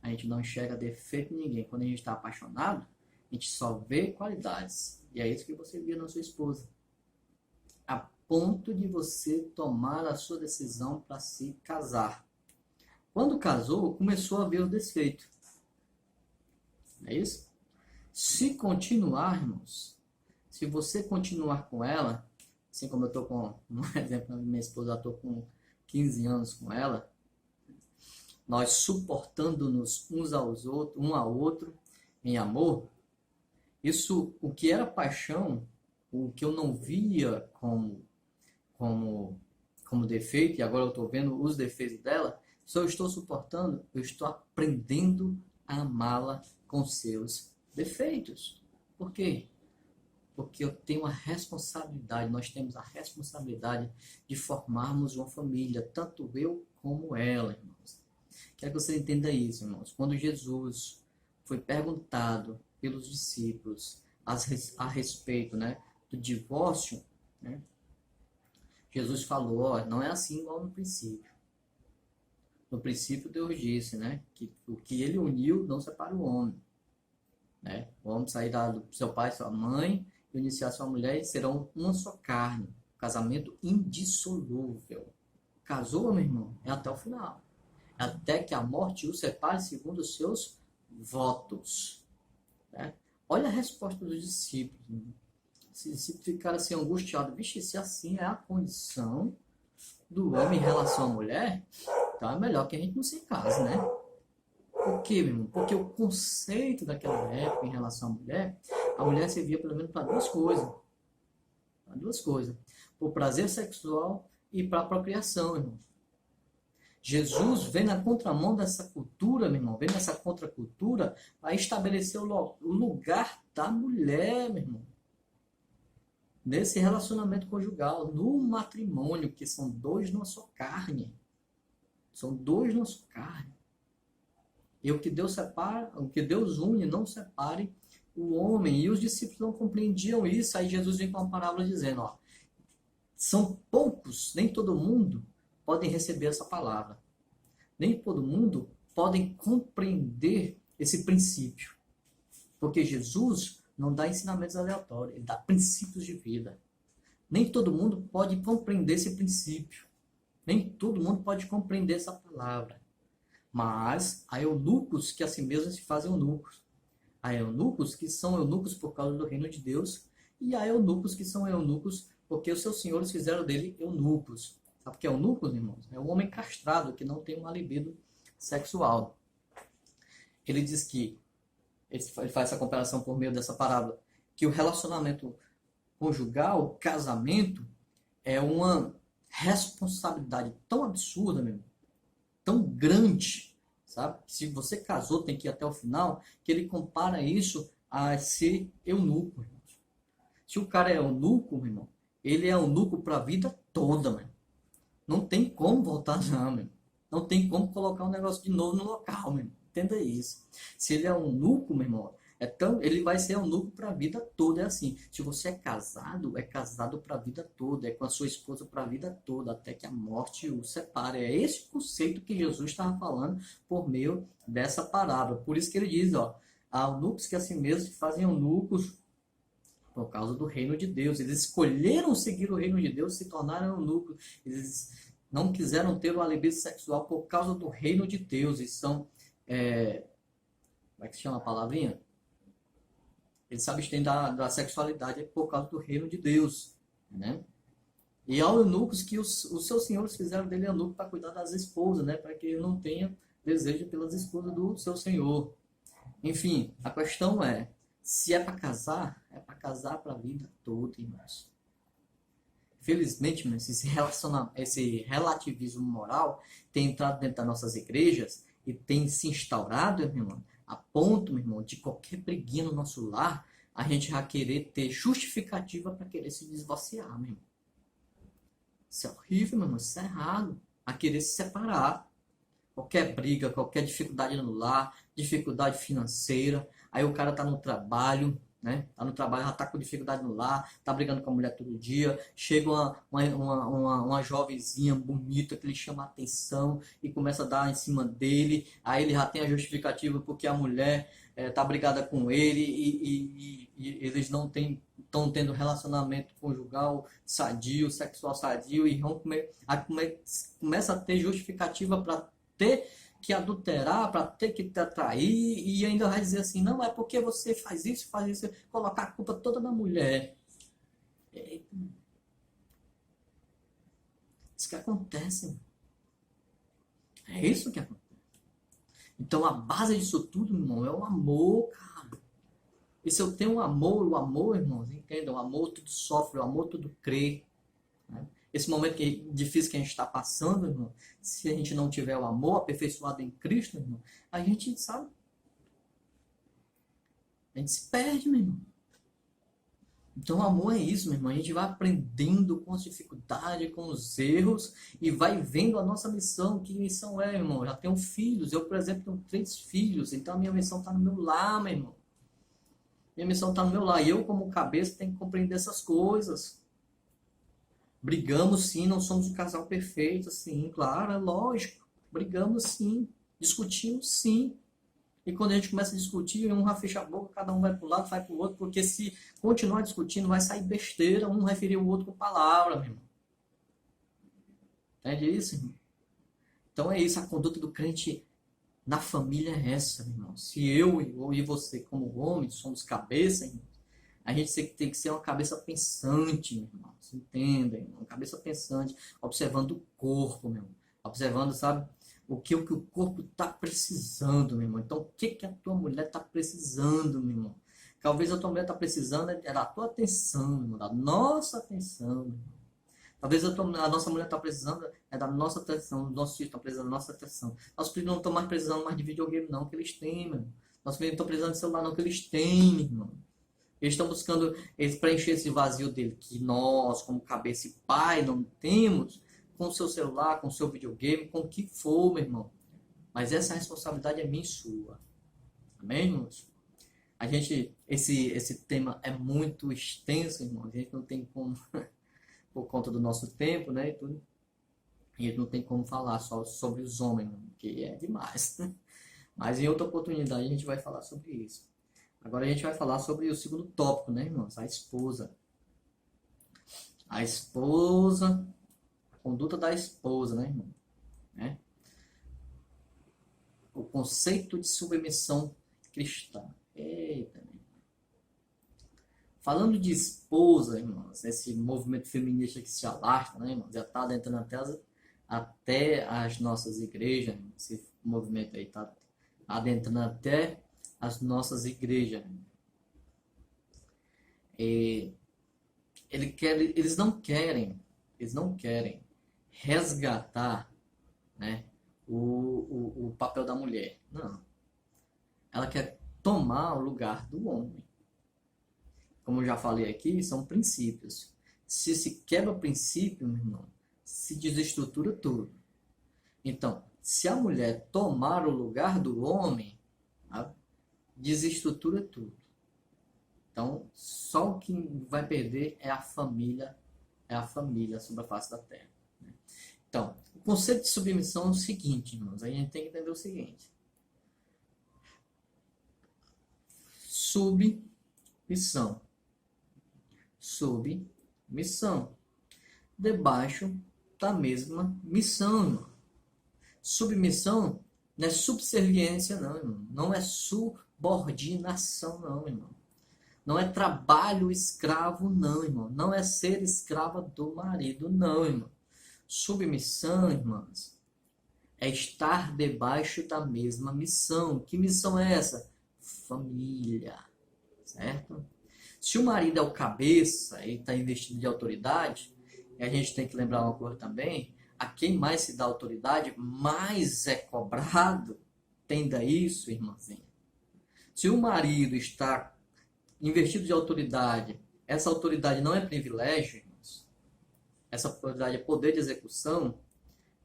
A gente não enxerga defeito em ninguém. Quando a gente está apaixonado, a gente só vê qualidades. E é isso que você via na sua esposa. ponto de você tomar a sua decisão para se casar. Quando casou, começou a ver o defeito. É isso? Se continuar, irmãos, se você continuar com ela, assim como eu estou com, um exemplo, minha esposa, estou com 15 anos com ela, nós suportando-nos uns aos outros, um ao outro, em amor, isso, o que era paixão, o que eu não via como defeito, e agora eu estou vendo os defeitos dela, se eu estou suportando, eu estou aprendendo a amá-la com seus defeitos. Por quê? Porque eu tenho a responsabilidade, nós temos a responsabilidade de formarmos uma família, tanto eu como ela, irmãos. Quero que você entenda isso, irmãos. Quando Jesus foi perguntado pelos discípulos a respeito, né, do divórcio, né, Jesus falou, ó, não é assim igual no princípio. No princípio Deus disse, né, que o que ele uniu não separa o homem. Né? O homem sair do seu pai e sua mãe e iniciar sua mulher e serão uma só carne. Casamento indissolúvel. Casou, meu irmão, é até o final. É até que a morte o separe segundo os seus votos. Né? Olha a resposta dos discípulos. Né? Se ficar assim angustiado, vixe, se assim é a condição do homem em relação à mulher, então é melhor que a gente não se case, né? Por quê, meu irmão? Porque o conceito daquela época em relação à mulher servia pelo menos para duas coisas. Para duas coisas. Por prazer sexual e para procriação, irmão. Jesus vem na contramão dessa cultura, meu irmão, vem nessa contracultura para estabelecer o lugar da mulher, meu irmão. Nesse relacionamento conjugal, no matrimônio, que são dois numa só carne. São dois numa só carne. E o que Deus separa, o que Deus une, não separe o homem. E os discípulos não compreendiam isso. Aí Jesus vem com uma parábola dizendo, ó, são poucos, nem todo mundo podem receber essa palavra. Nem todo mundo podem compreender esse princípio. Porque Jesus não dá ensinamentos aleatórios, ele dá princípios de vida. Nem todo mundo pode compreender esse princípio. Nem todo mundo pode compreender essa palavra. Mas há eunucos que assim mesmo se fazem eunucos. Há eunucos que são eunucos por causa do reino de Deus. E há eunucos que são eunucos porque os seus senhores fizeram dele eunucos. Sabe o que é eunucos, irmãos? É um homem castrado que não tem uma libido sexual. Ele diz que, ele faz essa comparação por meio dessa parábola, que o relacionamento conjugal, o casamento, é uma responsabilidade tão absurda, meu irmão, tão grande, sabe? Se você casou, tem que ir até o final, que ele compara isso a ser eunuco, irmão. Se o cara é eunuco, meu irmão, ele é eunuco para a vida toda, meu irmão. Não tem como voltar não, meu irmão. Não tem como colocar um negócio de novo no local, meu irmão. Entenda isso. Se ele é eunuco, meu irmão, ele vai ser eunuco para a vida toda. É assim. Se você é casado para a vida toda. É com a sua esposa para a vida toda, até que a morte o separe. É esse conceito que Jesus estava falando por meio dessa parábola. Por isso que ele diz, ó, há eunucos que assim mesmo se fazem eunucos por causa do reino de Deus. Eles escolheram seguir o reino de Deus, se tornaram eunucos. Eles não quiseram ter o libido sexual por causa do reino de Deus. E são... como é que se chama a palavrinha? Eles se abstêm da sexualidade por causa do reino de Deus. Né? E há eunucos que os seus senhores fizeram dele eunuco para cuidar das esposas, né? Para que ele não tenha desejo pelas esposas do seu senhor. Enfim, a questão é, se é para casar para a vida toda, irmãos. Infelizmente, esse relativismo moral tem entrado dentro das nossas igrejas e tem se instaurado, meu irmão, a ponto, meu irmão, de qualquer briguinha no nosso lar, a gente já querer ter justificativa para querer se divorciar, meu irmão. Isso é horrível, meu irmão, isso é errado. A querer se separar. Qualquer briga, qualquer dificuldade no lar, dificuldade financeira, aí o cara tá no trabalho, né? Tá no trabalho, já tá com dificuldade no lar, tá brigando com a mulher todo dia, chega uma jovenzinha bonita que lhe chama a atenção e começa a dar em cima dele, aí ele já tem a justificativa porque a mulher tá brigada com ele e eles não têm estão tendo relacionamento conjugal sadio, sexual sadio, e começa a ter justificativa para ter que adulterar, para ter que te atrair, e ainda vai dizer assim, não, é porque você faz isso, colocar a culpa toda na mulher. É isso que acontece, irmão. É isso que acontece. Então a base disso tudo, irmão, é o amor, cara. E se eu tenho um amor, o amor, irmãos, entendam, o amor tudo sofre, o amor tudo crê. Né? Esse momento difícil que a gente está passando, irmão, se a gente não tiver o amor aperfeiçoado em Cristo, irmão, a gente, sabe? A gente se perde, meu irmão. Então o amor é isso, meu irmão. A gente vai aprendendo com as dificuldades, com os erros e vai vendo a nossa missão. Que missão é, irmão? Já tenho filhos. Eu, por exemplo, tenho 3 filhos. Então a minha missão está no meu lar, meu irmão. Minha missão está no meu lar. E eu, como cabeça, tenho que compreender essas coisas. Brigamos sim, não somos um casal perfeito, sim, claro, é lógico. Brigamos sim, discutimos sim. E quando a gente começa a discutir, um já fecha a boca, cada um vai para um lado, vai para o outro, porque se continuar discutindo, vai sair besteira, um vai ferir o outro com palavra, meu irmão. Entende isso, irmão? Então é isso, a conduta do crente na família é essa, meu irmão. Se eu e você, como homens, somos cabeça, irmão, a gente tem que ser uma cabeça pensante, meu irmão. Você entende, irmão? Uma cabeça pensante, observando o corpo, meu irmão. Observando, sabe? O que o corpo está precisando, meu irmão. Então, o que a tua mulher está precisando, meu irmão? Talvez a tua mulher está precisando é da tua atenção, meu irmão, da nossa atenção, meu irmão. Talvez a nossa mulher está precisando é da nossa atenção, os nossos filhos estão precisando da nossa atenção. Nossos filhos não estão mais precisando mais de videogame, não, que eles têm, meu irmão. Nossos filhos não estão precisando de celular, não, que eles têm, meu irmão. Eles estão buscando preencher esse vazio dele, que nós, como cabeça e pai, não temos, com o seu celular, com o seu videogame, com o que for, meu irmão. Mas essa responsabilidade é minha e sua. Amém, irmãos? Esse tema é muito extenso, irmão. A gente não tem como, por conta do nosso tempo, né, e tudo. A gente não tem como falar só sobre os homens, que é demais. Mas em outra oportunidade a gente vai falar sobre isso. Agora a gente vai falar sobre o segundo tópico, né, irmãos? A esposa. A esposa... Conduta da esposa, né, irmão? Né? O conceito de submissão cristã. Eita, né? Falando de esposa, irmãos, esse movimento feminista que se alastra, né, irmãos? Já está adentrando até as nossas igrejas. Irmãos. Esse movimento aí está adentrando até as nossas igrejas. E eles não querem resgatar, né, o papel da mulher. Não. Ela quer tomar o lugar do homem. Como eu já falei aqui, são princípios. Se quebra o princípio, meu irmão, se desestrutura tudo. Então, se a mulher tomar o lugar do homem, desestrutura tudo. Então, só o que vai perder é a família sobre a face da terra. Então, o conceito de submissão é o seguinte, irmãos. A gente tem que entender o seguinte. Submissão. Submissão. Debaixo da mesma missão, irmão. Submissão não é subserviência, não, irmão. Não é subordinação, não, irmão. Não é trabalho escravo, não, irmão. Não é ser escrava do marido, não, irmão. Submissão, irmãs, é estar debaixo da mesma missão. Que missão é essa? Família, certo? Se o marido é o cabeça e está investido de autoridade, e a gente tem que lembrar uma coisa também, a quem mais se dá autoridade, mais é cobrado. Entenda isso, irmãzinha. Se o marido está investido de autoridade, essa autoridade não é privilégio, essa autoridade é poder de execução,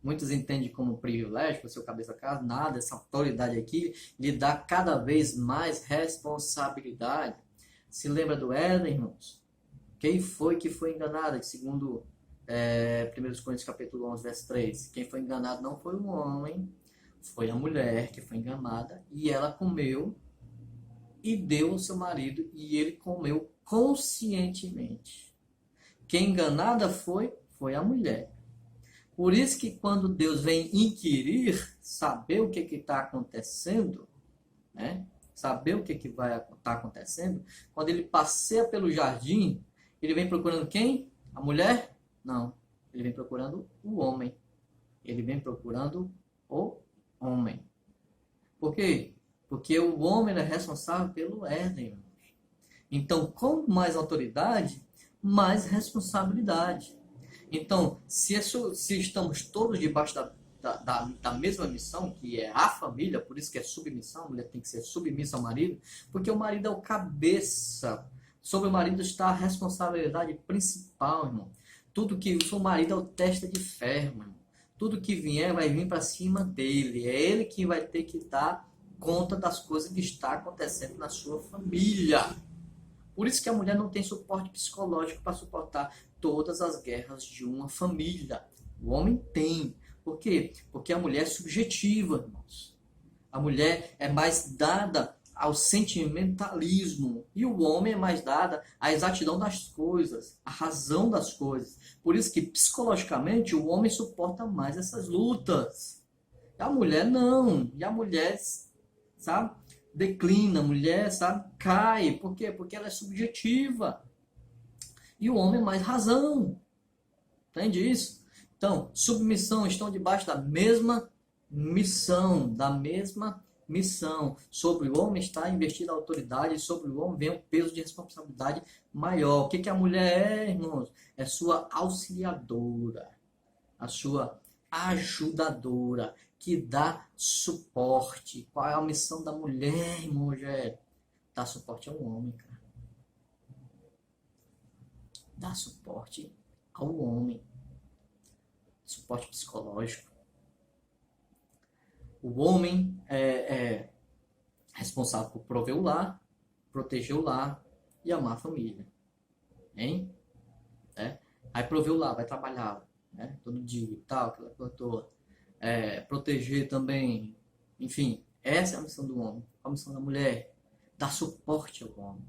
muitos entendem como privilégio, para o seu cabeça casa, nada, essa autoridade aqui lhe dá cada vez mais responsabilidade. Se lembra do Éden, irmãos? Quem foi que foi enganado? Segundo 1 Coríntios capítulo 11, verso 3. Quem foi enganado não foi o homem, foi a mulher que foi enganada, e ela comeu e deu ao seu marido e ele comeu conscientemente. Quem enganada foi a mulher. Por isso que quando Deus vem inquirir, saber o que está acontecendo, né? Saber o que vai estar acontecendo, quando ele passeia pelo jardim, ele vem procurando quem? A mulher? Não. Ele vem procurando o homem. Ele vem procurando o homem. Por quê? Porque o homem é responsável pelo Éden. Então, com mais autoridade, mais responsabilidade. Então, se estamos todos debaixo da mesma missão, que é a família, por isso que é submissão, a mulher tem que ser submissa ao marido, porque o marido é o cabeça. Sobre o marido está a responsabilidade principal, irmão. Tudo que o seu marido é o testa de ferro, irmão. Tudo que vier vai vir para cima dele. É ele que vai ter que dar conta das coisas que está acontecendo na sua família. Por isso que a mulher não tem suporte psicológico para suportar todas as guerras de uma família. O homem tem. Por quê? Porque a mulher é subjetiva, irmãos. A mulher é mais dada ao sentimentalismo e o homem é mais dada à exatidão das coisas, à razão das coisas. Por isso que psicologicamente o homem suporta mais essas lutas. E a mulher não. E a mulher, sabe, declina, a mulher, sabe, cai. Por quê? Porque ela é subjetiva. E o homem é mais razão. Entende isso? Então, submissão, estão debaixo da mesma missão, Sobre o homem está investida a autoridade, sobre o homem vem um peso de responsabilidade maior. O que a mulher é, irmãos? É sua auxiliadora, a sua ajudadora, que dá suporte. Qual é a missão da mulher, irmão Rogério? Dar suporte ao homem, cara. Dar suporte ao homem. Suporte psicológico. O homem é responsável por prover o lar, proteger o lar e amar a família. Hein? Aí prover o lar, vai trabalhar, né? Todo dia e tal, aquela coisa toda. Proteger também. Enfim, essa é a missão do homem. A missão da mulher, dar suporte ao homem.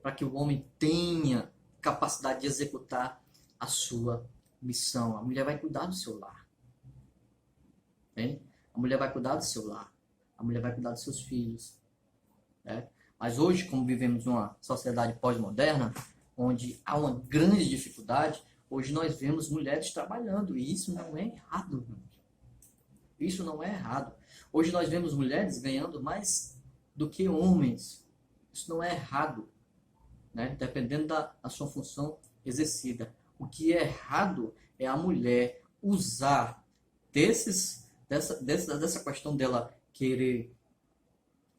Para que o homem tenha capacidade de executar a sua missão. A mulher vai cuidar do seu lar. Hein? A mulher vai cuidar do seu lar. A mulher vai cuidar dos seus filhos. Né? Mas hoje, como vivemos numa sociedade pós-moderna, onde há uma grande dificuldade, hoje nós vemos mulheres trabalhando. E isso não é errado. Isso não é errado. Hoje nós vemos mulheres ganhando mais do que homens. Isso não é errado. Né? Dependendo da sua função exercida. O que é errado é a mulher usar dessa questão dela querer,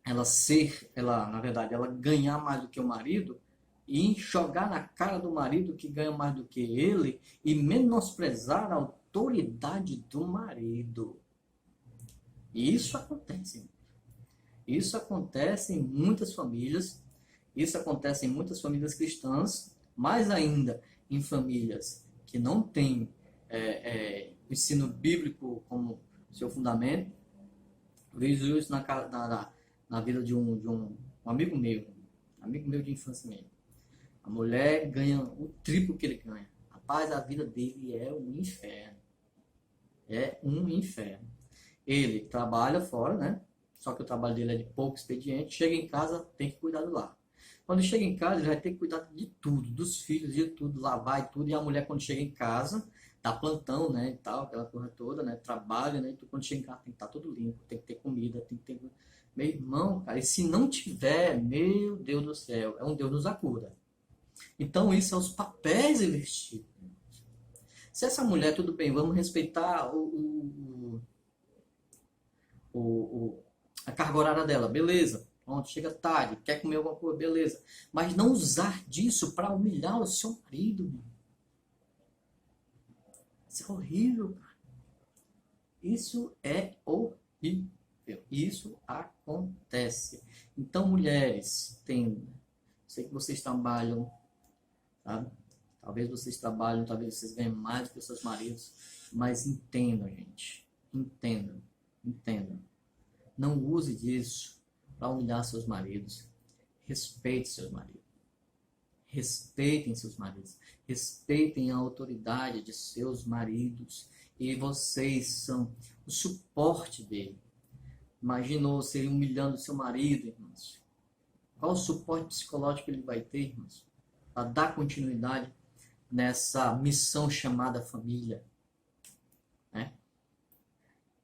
na verdade, ela ganhar mais do que o marido e jogar na cara do marido que ganha mais do que ele e menosprezar a autoridade do marido. E isso acontece. Isso acontece em muitas famílias. Isso acontece em muitas famílias cristãs, mais ainda em famílias que não têm o ensino bíblico como seu fundamento. Eu vejo isso na vida de um amigo meu de infância mesmo. A mulher ganha o triplo que ele ganha. Rapaz, a vida dele é um inferno. É um inferno. Ele trabalha fora, né? Só que o trabalho dele é de pouco expediente. Chega em casa, tem que cuidar do lar. Quando chega em casa, ele vai ter que cuidar de tudo, dos filhos, de tudo, lavar e tudo. E a mulher, quando chega em casa, dá plantão, né, e tal, aquela coisa toda, né, trabalha, né, e quando chega em casa tem que estar tudo limpo, tem que ter comida, tem que ter... Meu irmão, cara, e se não tiver, meu Deus do céu, é um Deus nos acuda. Então, isso é os papéis invertidos. Se essa mulher, tudo bem, vamos respeitar a carga horária dela, beleza. Pronto, chega tarde, quer comer alguma coisa, beleza. Mas não usar disso para humilhar o seu marido. Mano. Isso é horrível, cara. Isso é horrível. Isso acontece. Então, mulheres, entendam. Sei que vocês trabalham, sabe? Talvez vocês trabalhem, talvez vocês ganhem mais do que os seus maridos. Mas entendam, gente. Entendam. Não use disso para humilhar seus maridos. Respeite seus maridos. Respeitem seus maridos. Respeitem a autoridade de seus maridos. E vocês são o suporte dele. Imaginou você humilhando seu marido, irmãos? Qual o suporte psicológico ele vai ter, irmãos? Para dar continuidade nessa missão chamada família. Né?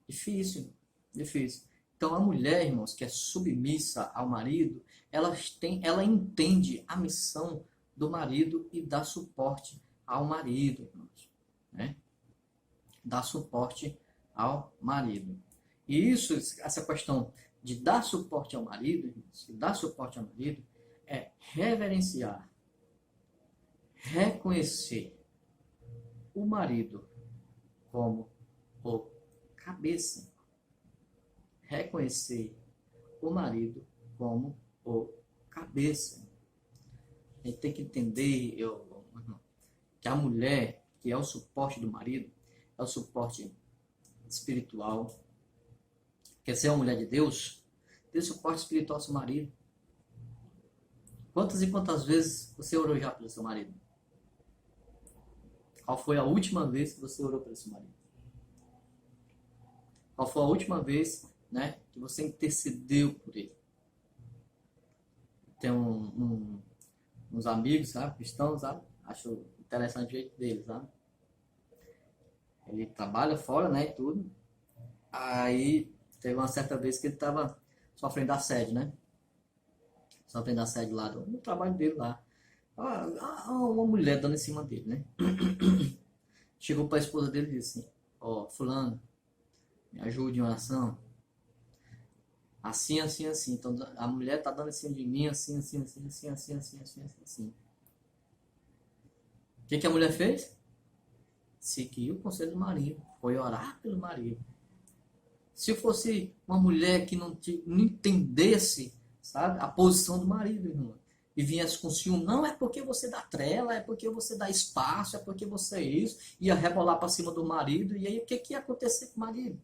Difícil, difícil. Então a mulher, irmãos, que é submissa ao marido, ela entende a missão do marido e dá suporte ao marido, irmãos. Né? Dá suporte ao marido. E isso, essa questão de dar suporte ao marido, irmãos, de dar suporte ao marido, é reverenciar, reconhecer o marido como o cabeça. Reconhecer o marido como o cabeça. A gente tem que entender que a mulher, que é o suporte do marido, é o suporte espiritual. Quer ser uma mulher de Deus? Dê suporte espiritual ao seu marido. Quantas e quantas vezes você orou já pelo seu marido? Qual foi a última vez que você orou pelo seu marido? Qual foi a última vez, né, que você intercedeu por ele? Tem uns amigos, sabe, cristãos, sabe? Acho interessante o jeito deles, sabe? Ele trabalha fora, né, e tudo. Aí teve uma certa vez que ele estava sofrendo assédio, né? Sofrendo assédio lá no trabalho dele lá. Uma mulher dando em cima dele, né? Chegou para a esposa dele e disse assim: ó, fulano, me ajude em oração. Assim, assim, assim. Então a mulher tá dando em cima de mim, assim, assim, assim, assim, assim, assim, assim, assim. O que a mulher fez? Seguiu o conselho do marido. Foi orar pelo marido. Se fosse uma mulher que não entendesse, sabe, a posição do marido, irmão, e viesse com ciúme, não é porque você dá trela, é porque você dá espaço, é porque você é isso, ia rebolar para cima do marido, e aí o que ia acontecer com o marido?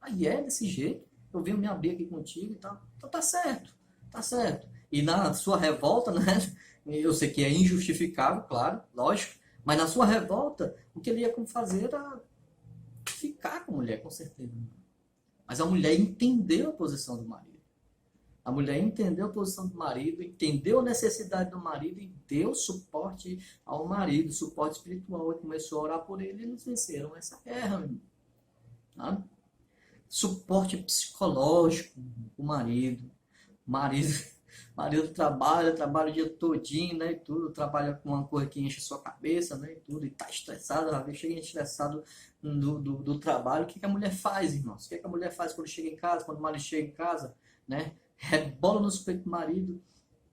Aí é desse jeito, eu venho me abrir aqui contigo e tal, então tá certo, tá certo. E na sua revolta, né, eu sei que é injustificável, claro, lógico, mas na sua revolta, o que ele ia fazer era ficar com a mulher, com certeza. Mas a mulher entendeu a posição do marido. A mulher entendeu a posição do marido, entendeu a necessidade do marido e deu suporte ao marido, suporte espiritual, e começou a orar por ele e eles venceram essa guerra, meu irmão. Tá? Suporte psicológico, o marido. Marido trabalha o dia todinho, né, e tudo, trabalha com uma coisa que enche a sua cabeça, né, e tudo, e tá estressado, às vezes chega estressado do trabalho. O que a mulher faz, irmãos? O que a mulher faz quando chega em casa, quando o marido chega em casa, né, rebola no peito do marido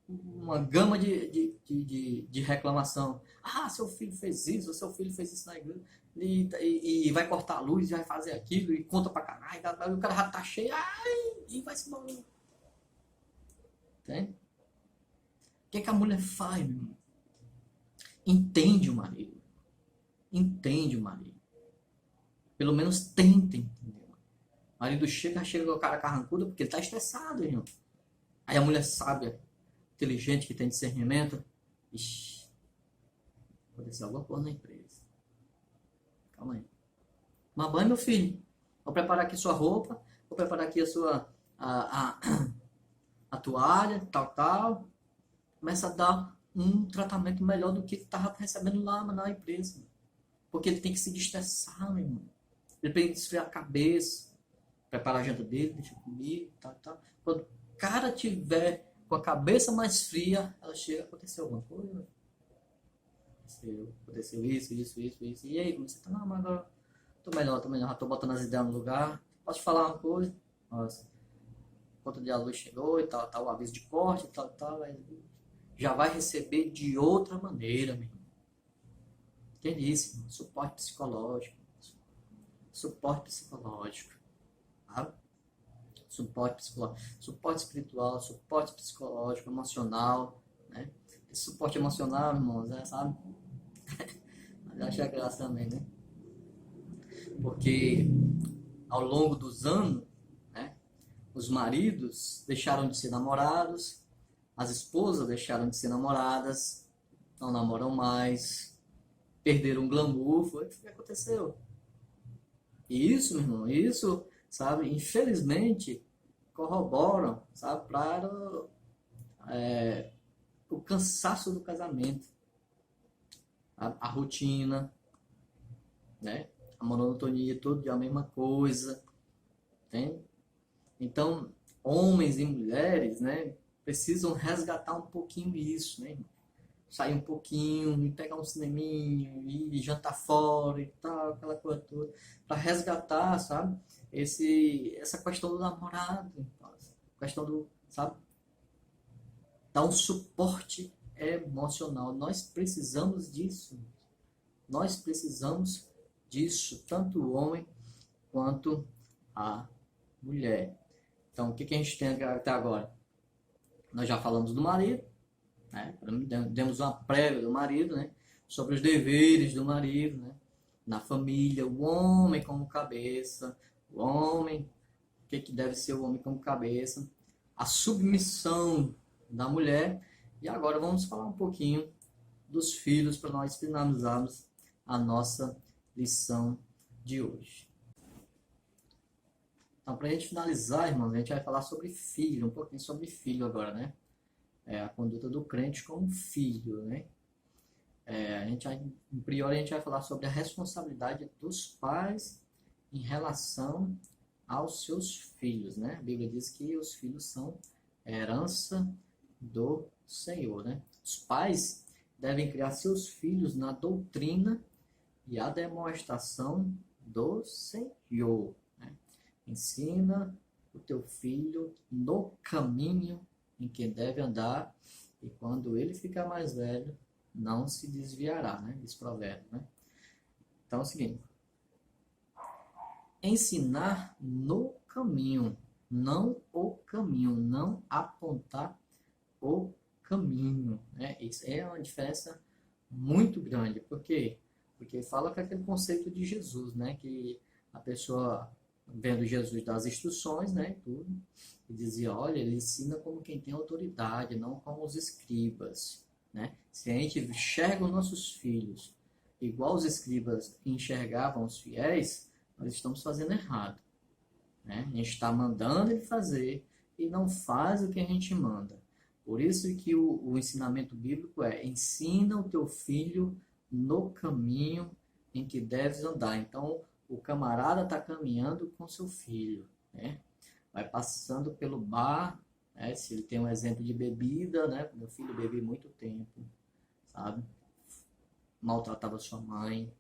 uma gama de reclamação. Ah, seu filho fez isso, seu filho fez isso na igreja, e vai cortar a luz, e vai fazer aquilo, e conta pra caralho, e o cara já tá cheio, ai, e vai se embora. Entende? O que a mulher faz, meu irmão? Entende o marido. Entende o marido. Pelo menos tenta entender. O marido chega com o cara carrancudo porque ele tá estressado, irmão. Aí a mulher sábia, inteligente, que tem discernimento, ixi, aconteceu alguma coisa na empresa. Calma aí. Mas banho, meu filho. Vou preparar aqui sua roupa, vou preparar aqui a toalha, tal. Começa a dar um tratamento melhor do que estava recebendo lá na empresa. Porque ele tem que se destressar, meu irmão. Ele tem que esfriar a cabeça, preparar a janta dele, deixa comigo, tal. Quando o cara tiver com a cabeça mais fria, ela chega, aconteceu alguma coisa? Aconteceu isso. E aí, como você tá? Não, mas agora tô melhor, já tô botando as ideias no lugar. Posso te falar uma coisa? Nossa, conta de a luz chegou e tal, o aviso de corte, tal, já vai receber de outra maneira, meu irmão. Entende isso, irmão? Suporte psicológico. Tá? Suporte psicológico, suporte espiritual, suporte psicológico, emocional, né? Esse suporte emocional, irmãos, sabe? Mas eu achei graça também, né? Porque ao longo dos anos, né, os maridos deixaram de ser namorados, As esposas deixaram de ser namoradas, não namoram mais, perderam o glamour, foi o que aconteceu. E isso, meu irmão, isso, sabe, infelizmente, corroboram, sabe, para o cansaço do casamento, a rotina, né? A monotonia, todo dia a mesma coisa, tem? Então, homens e mulheres, né, precisam resgatar um pouquinho isso, né? Sair um pouquinho, e pegar um cineminho, e jantar fora e tal, aquela coisa toda, para resgatar, sabe? Essa questão do namorado, questão do, sabe? Dar um suporte emocional. Nós precisamos disso. Nós precisamos disso, tanto o homem quanto a mulher. Então, o que a gente tem até agora? Nós já falamos do marido, né? Demos uma prévia do marido, né? Sobre os deveres do marido, né? Na família, o homem como cabeça, o homem, o que deve ser o homem como cabeça, a submissão da mulher. E agora vamos falar um pouquinho dos filhos para nós finalizarmos a nossa lição de hoje. Então, para a gente finalizar, irmãos, a gente vai falar sobre filho, um pouquinho sobre filho agora, né? A conduta do crente como filho, né? Em priori, a gente vai falar sobre a responsabilidade dos pais em relação aos seus filhos, né? A Bíblia diz que os filhos são herança do Senhor, né? Os pais devem criar seus filhos na doutrina e a demonstração do Senhor, né? Ensina o teu filho no caminho em que deve andar, e quando ele ficar mais velho, não se desviará, né? Esse provérbio, né? Então é o seguinte: ensinar no caminho, não o caminho, não apontar o caminho, né? Isso é uma diferença muito grande. Por quê? Porque fala com aquele conceito de Jesus, né? Que a pessoa vendo Jesus das instruções, né? Tudo, e dizia, olha, ele ensina como quem tem autoridade, não como os escribas, né? Se a gente enxerga os nossos filhos igual os escribas enxergavam os fiéis, nós estamos fazendo errado, né? A gente está mandando ele fazer e não faz o que a gente manda. Por isso que o ensinamento bíblico é: ensina o teu filho no caminho em que deves andar. Então, o camarada está caminhando com seu filho, né? Vai passando pelo bar, né? Se ele tem um exemplo de bebida, né? Meu filho bebe muito tempo, sabe? Maltratava sua mãe.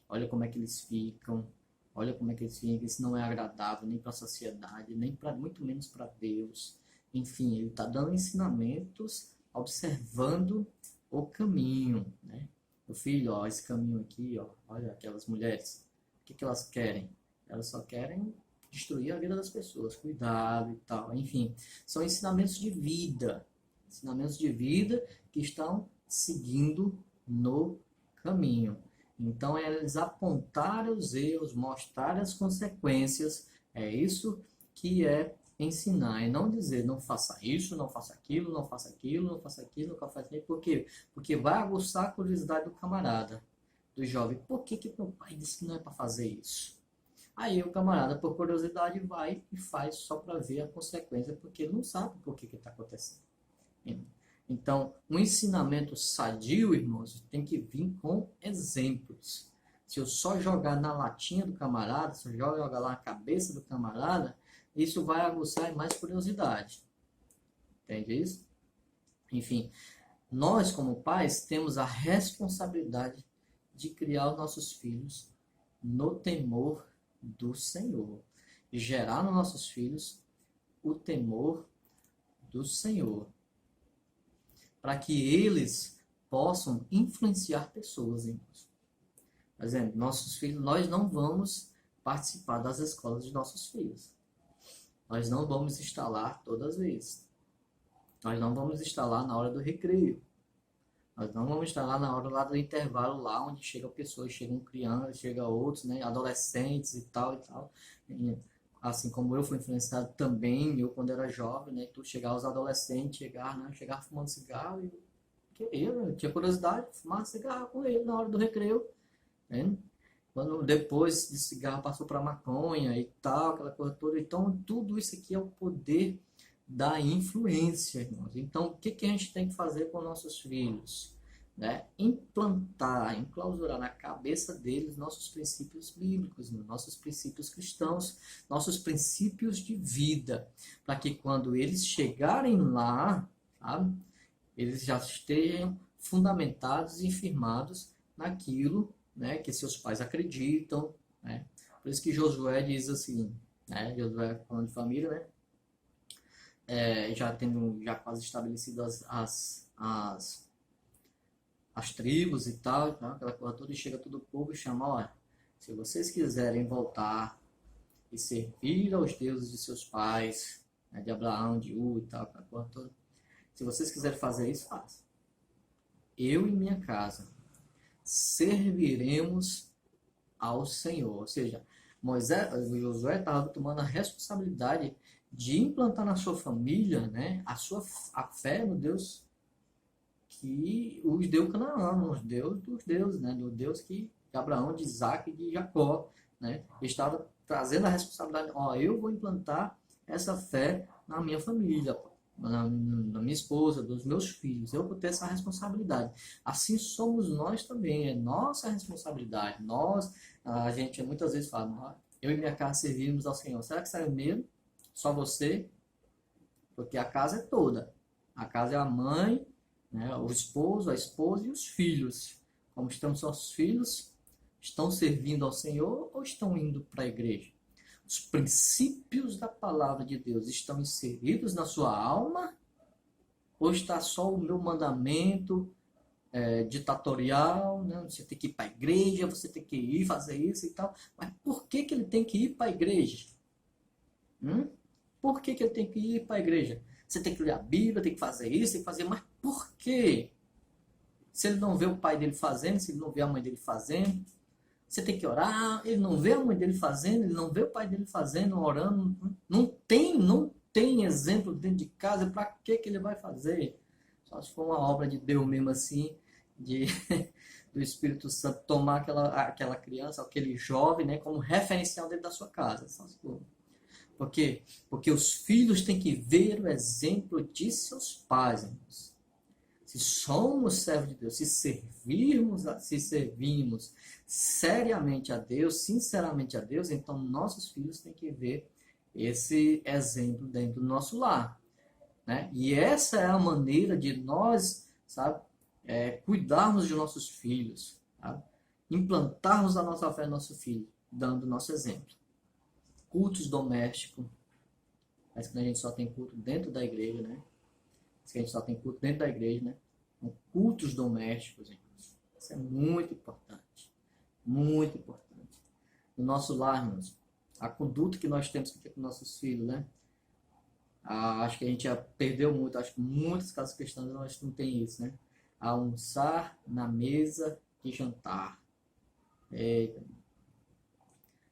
Olha como é que eles ficam. Olha como é que eles ficam. Isso não é agradável nem para a sociedade, nem para, muito menos para Deus. Enfim, ele está dando ensinamentos, observando o caminho, né? Meu filho, ó, esse caminho aqui, ó, olha aquelas mulheres, o que elas querem? Elas só querem destruir a vida das pessoas, cuidado e tal. Enfim, são ensinamentos de vida que estão seguindo no caminho. Então, eles apontarem os erros, mostrar as consequências, é isso que é ensinar, e não dizer não faça isso, não faça aquilo, não faça aquilo, não faça aquilo, não faça aquilo. Por quê? Porque vai aguçar a curiosidade do camarada, do jovem. Por que meu pai disse que não é para fazer isso? Aí o camarada, por curiosidade, vai e faz só para ver a consequência, porque ele não sabe por que está acontecendo. Então, um ensinamento sadio, irmãos, tem que vir com exemplos. Se eu só jogar na latinha do camarada, se eu jogar lá na cabeça do camarada, isso vai aguçar mais curiosidade. Entende isso? Enfim, nós como pais temos a responsabilidade de criar os nossos filhos no temor do Senhor. E gerar nos nossos filhos o temor do Senhor. Para que eles possam influenciar pessoas, irmãos. Por exemplo, nossos filhos, nós não vamos participar das escolas de nossos filhos. Nós não vamos estar lá todas as vezes. Nós não vamos estar lá na hora do recreio. Nós não vamos estar lá na hora lá do intervalo, lá onde chegam pessoas, chegam crianças, chegam outros, né, adolescentes e tal e tal. assim como eu fui influenciado também, eu quando era jovem, né? Tu chegar aos adolescentes, chegar fumando cigarro, e eu tinha curiosidade de fumar cigarro com ele na hora do recreio, né? Quando depois de cigarro passou para maconha e tal, aquela coisa toda. Então, tudo isso aqui é o poder da influência, irmãos. Então, o que que a gente tem que fazer com nossos filhos? Né? Implantar, enclausurar na cabeça deles nossos princípios bíblicos, nossos princípios cristãos, nossos princípios de vida, para que quando eles chegarem lá, sabe, eles já estejam fundamentados e firmados naquilo, né, que seus pais acreditam, né? Por isso que Josué diz assim, né, Josué falando de família, né, já quase estabelecidas as tribos e tal, né, aquela coisa toda, e chega todo o povo e chama, olha, se vocês quiserem voltar e servir aos deuses de seus pais, né, de Abraão, de U e tal, aquela coisa toda, se vocês quiserem fazer isso, façam. Eu e minha casa serviremos ao Senhor. Ou seja, Josué estava tomando a responsabilidade de implantar na sua família, né, a fé no Deus que os deu Canaã, os Deus dos deuses, né, do Deus de Abraão, de Isaac e de Jacó, né? Ele estava trazendo a responsabilidade, ó, eu vou implantar essa fé na minha família, na minha esposa, dos meus filhos, eu vou ter essa responsabilidade. Assim somos nós também, é nossa responsabilidade. A gente muitas vezes fala, eu e minha casa servimos ao Senhor. Será que serve mesmo? Só você? Porque a casa é toda. A casa é a mãe, né, o esposo, a esposa e os filhos. Como estão nossos filhos? Estão servindo ao Senhor ou estão indo para a igreja? Os princípios da palavra de Deus estão inseridos na sua alma? Ou está só o meu mandamento ditatorial, né? Você tem que ir para a igreja, você tem que ir fazer isso e tal. Mas por que que ele tem que ir para a igreja? Por que que ele tem que ir para a igreja? Você tem que ler a Bíblia, tem que fazer isso, tem que fazer, mas por quê? Se ele não vê o pai dele fazendo, se ele não vê a mãe dele fazendo, você tem que orar, ele não vê a mãe dele fazendo, ele não vê o pai dele fazendo, orando, não tem exemplo dentro de casa, para que que ele vai fazer? Só se for uma obra de Deus mesmo assim, do Espírito Santo tomar aquela criança, aquele jovem, né, como referencial dentro da sua casa. Só se for. Por quê? Porque os filhos têm que ver o exemplo de seus pais, irmãos. Se somos servos de Deus, se servimos seriamente a Deus, sinceramente a Deus, então nossos filhos têm que ver esse exemplo dentro do nosso lar, né? E essa é a maneira de nós, sabe, cuidarmos de nossos filhos, sabe? Implantarmos a nossa fé no nosso filho, dando o nosso exemplo. Cultos domésticos, mas que a gente só tem culto dentro da igreja, né? Que a gente só tem culto dentro da igreja, né? Então, cultos domésticos, irmãos. Isso é muito importante. Muito importante. No nosso lar, irmãos, a conduta que nós temos que ter com nossos filhos, né? Acho que a gente já perdeu muito. Acho que muitas casas cristãs nós não tem isso, né? Almoçar na mesa de jantar. Eita.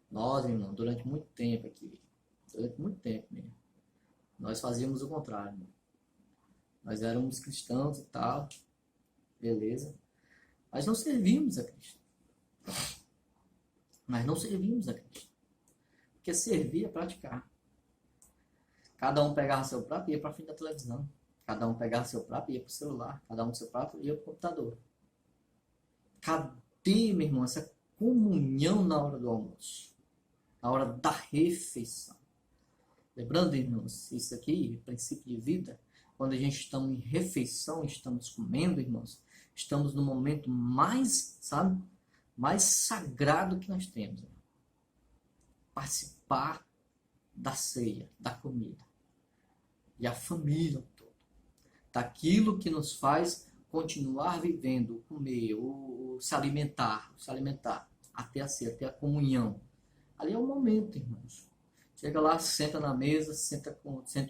Nós, irmão, durante muito tempo aqui, mesmo, nós fazíamos o contrário, irmão. Nós éramos cristãos e tal, beleza, mas não servíamos a Cristo. Porque servir é praticar. Cada um pegava seu prato e ia para frente da televisão. Cada um pegava seu prato e ia para o celular. Cada um seu prato e ia para o computador. Cadê, meu irmão, essa comunhão na hora do almoço? Na hora da refeição? Lembrando, irmãos, isso aqui, princípio de vida, quando a gente está em refeição, estamos comendo, irmãos, estamos no momento mais, sabe, mais sagrado que nós temos. Irmão. Participar da ceia, da comida. E a família toda. Daquilo que nos faz continuar vivendo, comer, se alimentar, até a ceia, até a comunhão. Ali é o momento, irmãos. Chega lá, senta na mesa, senta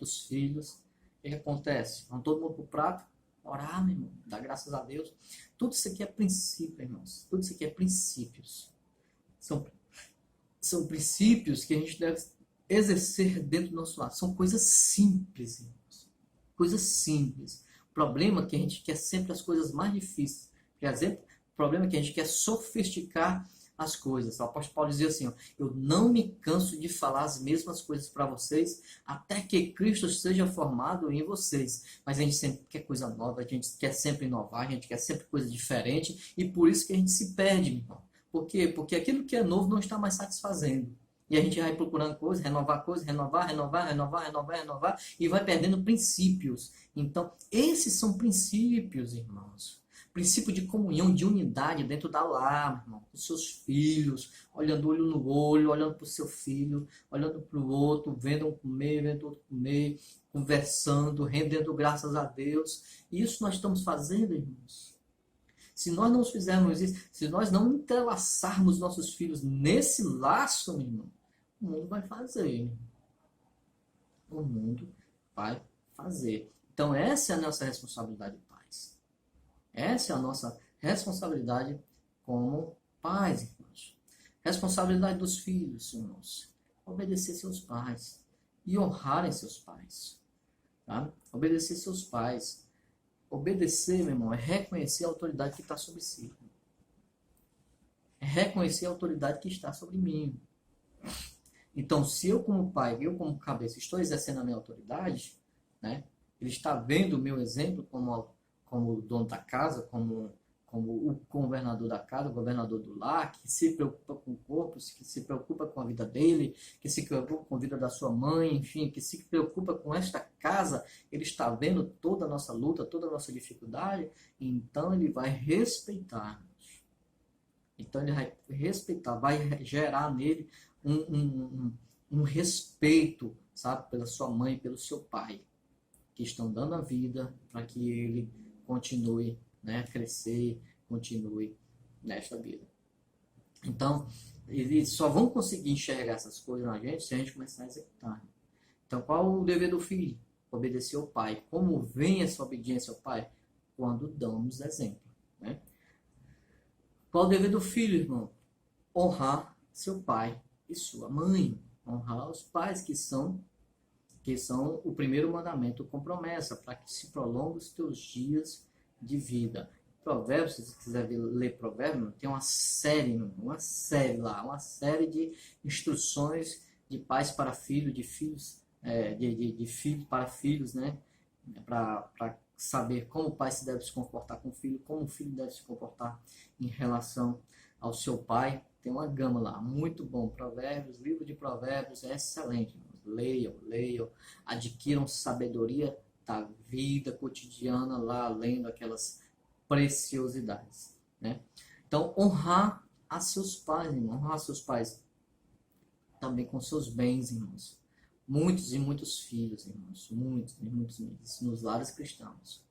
os filhos. O que acontece? Vão todo mundo para o prato, orar, meu irmão, dar graças a Deus. Tudo isso aqui é princípio, irmãos. Tudo isso aqui é princípios. São princípios que a gente deve exercer dentro do nosso lar. São coisas simples, irmãos. Coisas simples. O problema é que a gente quer sempre as coisas mais difíceis. Por exemplo, o problema é que a gente quer sofisticar as coisas. O apóstolo Paulo dizia assim, ó, eu não me canso de falar as mesmas coisas para vocês, até que Cristo seja formado em vocês. Mas a gente sempre quer coisa nova, a gente quer sempre inovar, a gente quer sempre coisa diferente, e por isso que a gente se perde, meu irmão. Por quê? Porque aquilo que é novo não está mais satisfazendo. E a gente vai procurando coisas, renovar, e vai perdendo princípios. Então, esses são princípios, irmãos. Princípio de comunhão, de unidade dentro da lar, irmão, com seus filhos, olhando olho no olho, olhando para o seu filho, olhando para o outro, vendo um comer, vendo outro comer, conversando, rendendo graças a Deus. E isso nós estamos fazendo, irmãos. Se nós não fizermos isso, se nós não entrelaçarmos nossos filhos nesse laço, meu irmão, o mundo vai fazer. O mundo vai fazer. Então, essa é a nossa responsabilidade, pais. Essa é a nossa responsabilidade como pais, irmãos. Responsabilidade dos filhos, irmãos. Obedecer seus pais e honrarem seus pais. Tá? Obedecer seus pais. Obedecer, meu irmão, é reconhecer a autoridade que está sobre si. É reconhecer a autoridade que está sobre mim. Então, se eu como pai, eu como cabeça, estou exercendo a minha autoridade, né? Ele está vendo o meu exemplo como o dono da casa, como o governador da casa, o governador do lar, que se preocupa com o corpo, que se preocupa com a vida dele, que se preocupa com a vida da sua mãe, enfim, que se preocupa com esta casa, ele está vendo toda a nossa luta, toda a nossa dificuldade, então ele vai respeitar. Então ele vai respeitar, vai gerar nele um respeito, sabe, pela sua mãe, pelo seu pai, que estão dando a vida para que ele continue, né, a crescer, continue nesta vida. Então, eles só vão conseguir enxergar essas coisas na gente se a gente começar a executar. Então, qual o dever do filho? Obedecer ao pai. Como vem essa obediência ao pai? Quando damos exemplo, né? Qual o dever do filho, irmão? Honrar seu pai e sua mãe. Honrar os pais que são o primeiro mandamento com promessa, para que se prolongue os teus dias de vida. Provérbios, se você quiser ler Provérbios, tem uma série lá, uma série de instruções de pais para filhos, de filhos, de filhos para filhos, né? Para saber como o pai se deve se comportar com o filho, como o filho deve se comportar em relação ao seu pai. Tem uma gama lá, muito bom. Provérbios, livro de Provérbios é excelente. Leiam, adquiram sabedoria da vida cotidiana lá, lendo aquelas preciosidades, né? Então, honrar a seus pais, irmão, honrar seus pais também com seus bens, irmãos. Muitos e muitos filhos, irmãos, muitos nos lares cristãos.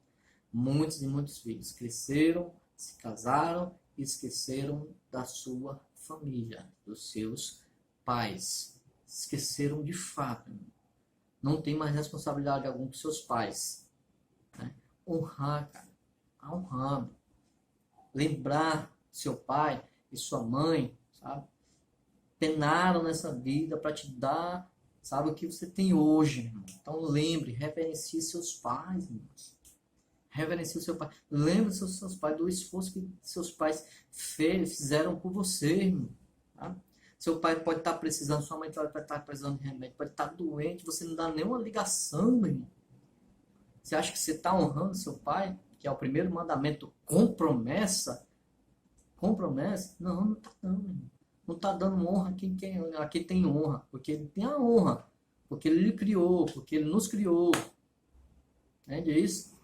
Muitos e muitos filhos cresceram, se casaram e esqueceram da sua família, dos seus pais. Esqueceram de fato. Não tem mais responsabilidade alguma com seus pais. Né? Honrar, cara. Honrar. Lembrar seu pai e sua mãe, sabe? Penaram nessa vida para te dar, sabe, o que você tem hoje, irmão. Então lembre, reverencie seus pais, irmãos. Reverencie o seu pai. Lembre dos seus pais, do esforço que seus pais fizeram por você, irmão. Tá? Seu pai pode estar precisando, sua mãe pode estar precisando de remédio, pode estar doente, você não dá nenhuma ligação, meu irmão. Você acha que você está honrando seu pai, que é o primeiro mandamento com promessa? Com promessa? Não, não está dando, meu irmão. Não está dando honra a quem tem honra, porque ele tem a honra, porque ele lhe criou, porque ele nos criou. Entende isso?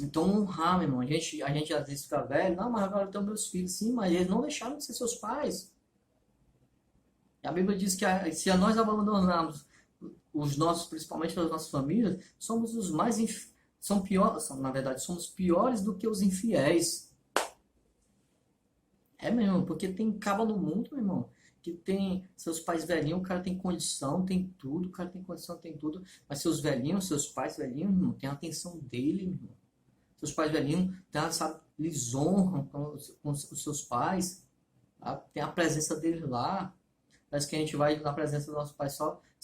Então, honrar, meu irmão. A gente às vezes fica velho, não, mas agora eu tenho meus filhos, sim, mas eles não deixaram de ser seus pais. A Bíblia diz que se nós abandonarmos os nossos, principalmente as nossas famílias, somos os mais na verdade, somos piores do que os infiéis. É mesmo, porque tem caba no mundo, meu irmão, que tem seus pais velhinhos, o cara tem condição, tem tudo, o cara tem condição, tem tudo, mas seus velhinhos, seus pais velhinhos, meu irmão, tem a atenção dele, meu irmão. Seus pais velhinhos, sabe, eles honram com os seus pais, tá? Tem a presença deles lá. Parece que a gente vai na presença do nosso pai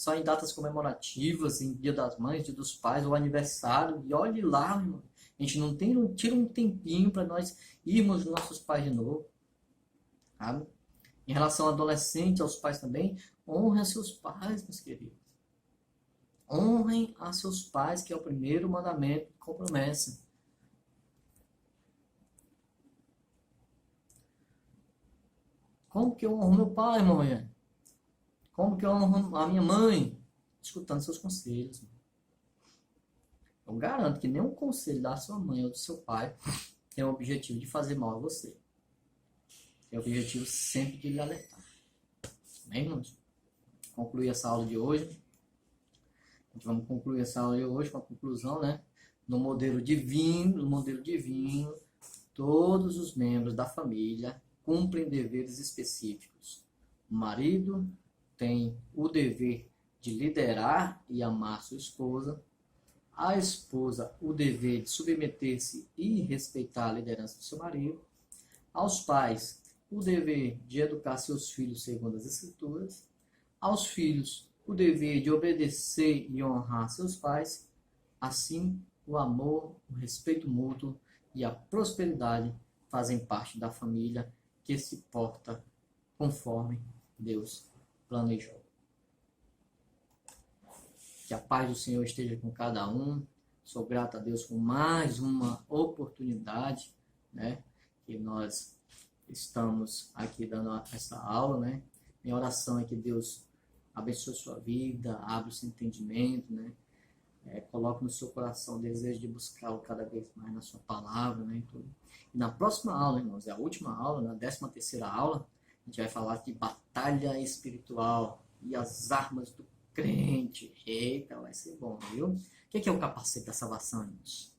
só em datas comemorativas, em Dia das Mães, Dia dos Pais, ou aniversário. E olhe lá, meu irmão, a gente não tira um tempinho para nós irmos nos nossos pais de novo, sabe? Em relação ao adolescente, aos pais também, honrem a seus pais, meus queridos. Honrem a seus pais, que é o primeiro mandamento com promessa. Como que eu honro meu pai, mãe? Como que eu honro a minha mãe? Escutando seus conselhos. Eu garanto que nenhum conselho da sua mãe ou do seu pai tem o objetivo de fazer mal a você. Tem o objetivo sempre de lhe alertar. Amém, irmãos? Concluir essa aula de hoje. Vamos concluir essa aula de hoje com a conclusão, né? No modelo divino, todos os membros da família cumprem deveres específicos. O marido tem o dever de liderar e amar sua esposa. A esposa, o dever de submeter-se e respeitar a liderança do seu marido. Aos pais, o dever de educar seus filhos segundo as Escrituras. Aos filhos, o dever de obedecer e honrar seus pais. Assim, o amor, o respeito mútuo e a prosperidade fazem parte da família que se porta conforme Deus planejou. Que a paz do Senhor esteja com cada um. Sou grato a Deus por mais uma oportunidade, né? Que nós estamos aqui dando essa aula, né? Minha oração é que Deus abençoe sua vida, abra o seu entendimento, né? Coloque no seu coração o desejo de buscá-lo cada vez mais na sua palavra, né? E na próxima aula, irmãos, é a última aula, na 13ª aula, a gente vai falar de batalha espiritual e as armas do crente. Eita, vai ser bom, viu? O que é o capacete da salvação, irmãos?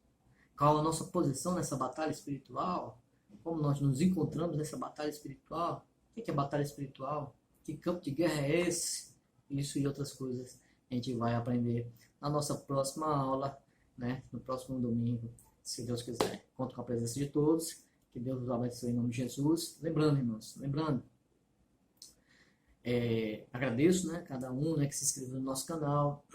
Qual a nossa posição nessa batalha espiritual? Como nós nos encontramos nessa batalha espiritual? O que é batalha espiritual? Que campo de guerra é esse? Isso e outras coisas a gente vai aprender na nossa próxima aula, né? No próximo domingo, se Deus quiser. Conto com a presença de todos. Que Deus nos abençoe em nome de Jesus. Lembrando, irmãos, agradeço, né, cada um, né, que se inscreveu no nosso canal,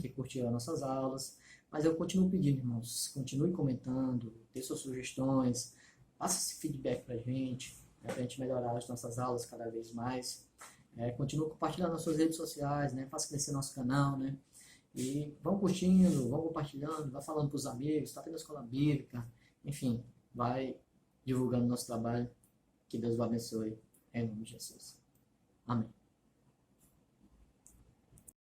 que curtiu as nossas aulas, mas eu continuo pedindo, irmãos, continue comentando, dê suas sugestões, faça esse feedback pra gente, né, pra gente melhorar as nossas aulas cada vez mais, continue compartilhando nas suas redes sociais, né, faça crescer nosso canal, né, e vão curtindo, vão compartilhando, vai falando pros amigos, tá tendo a escola bíblica, enfim, vai divulgando nosso trabalho, que Deus o abençoe, em nome de Jesus. Amém.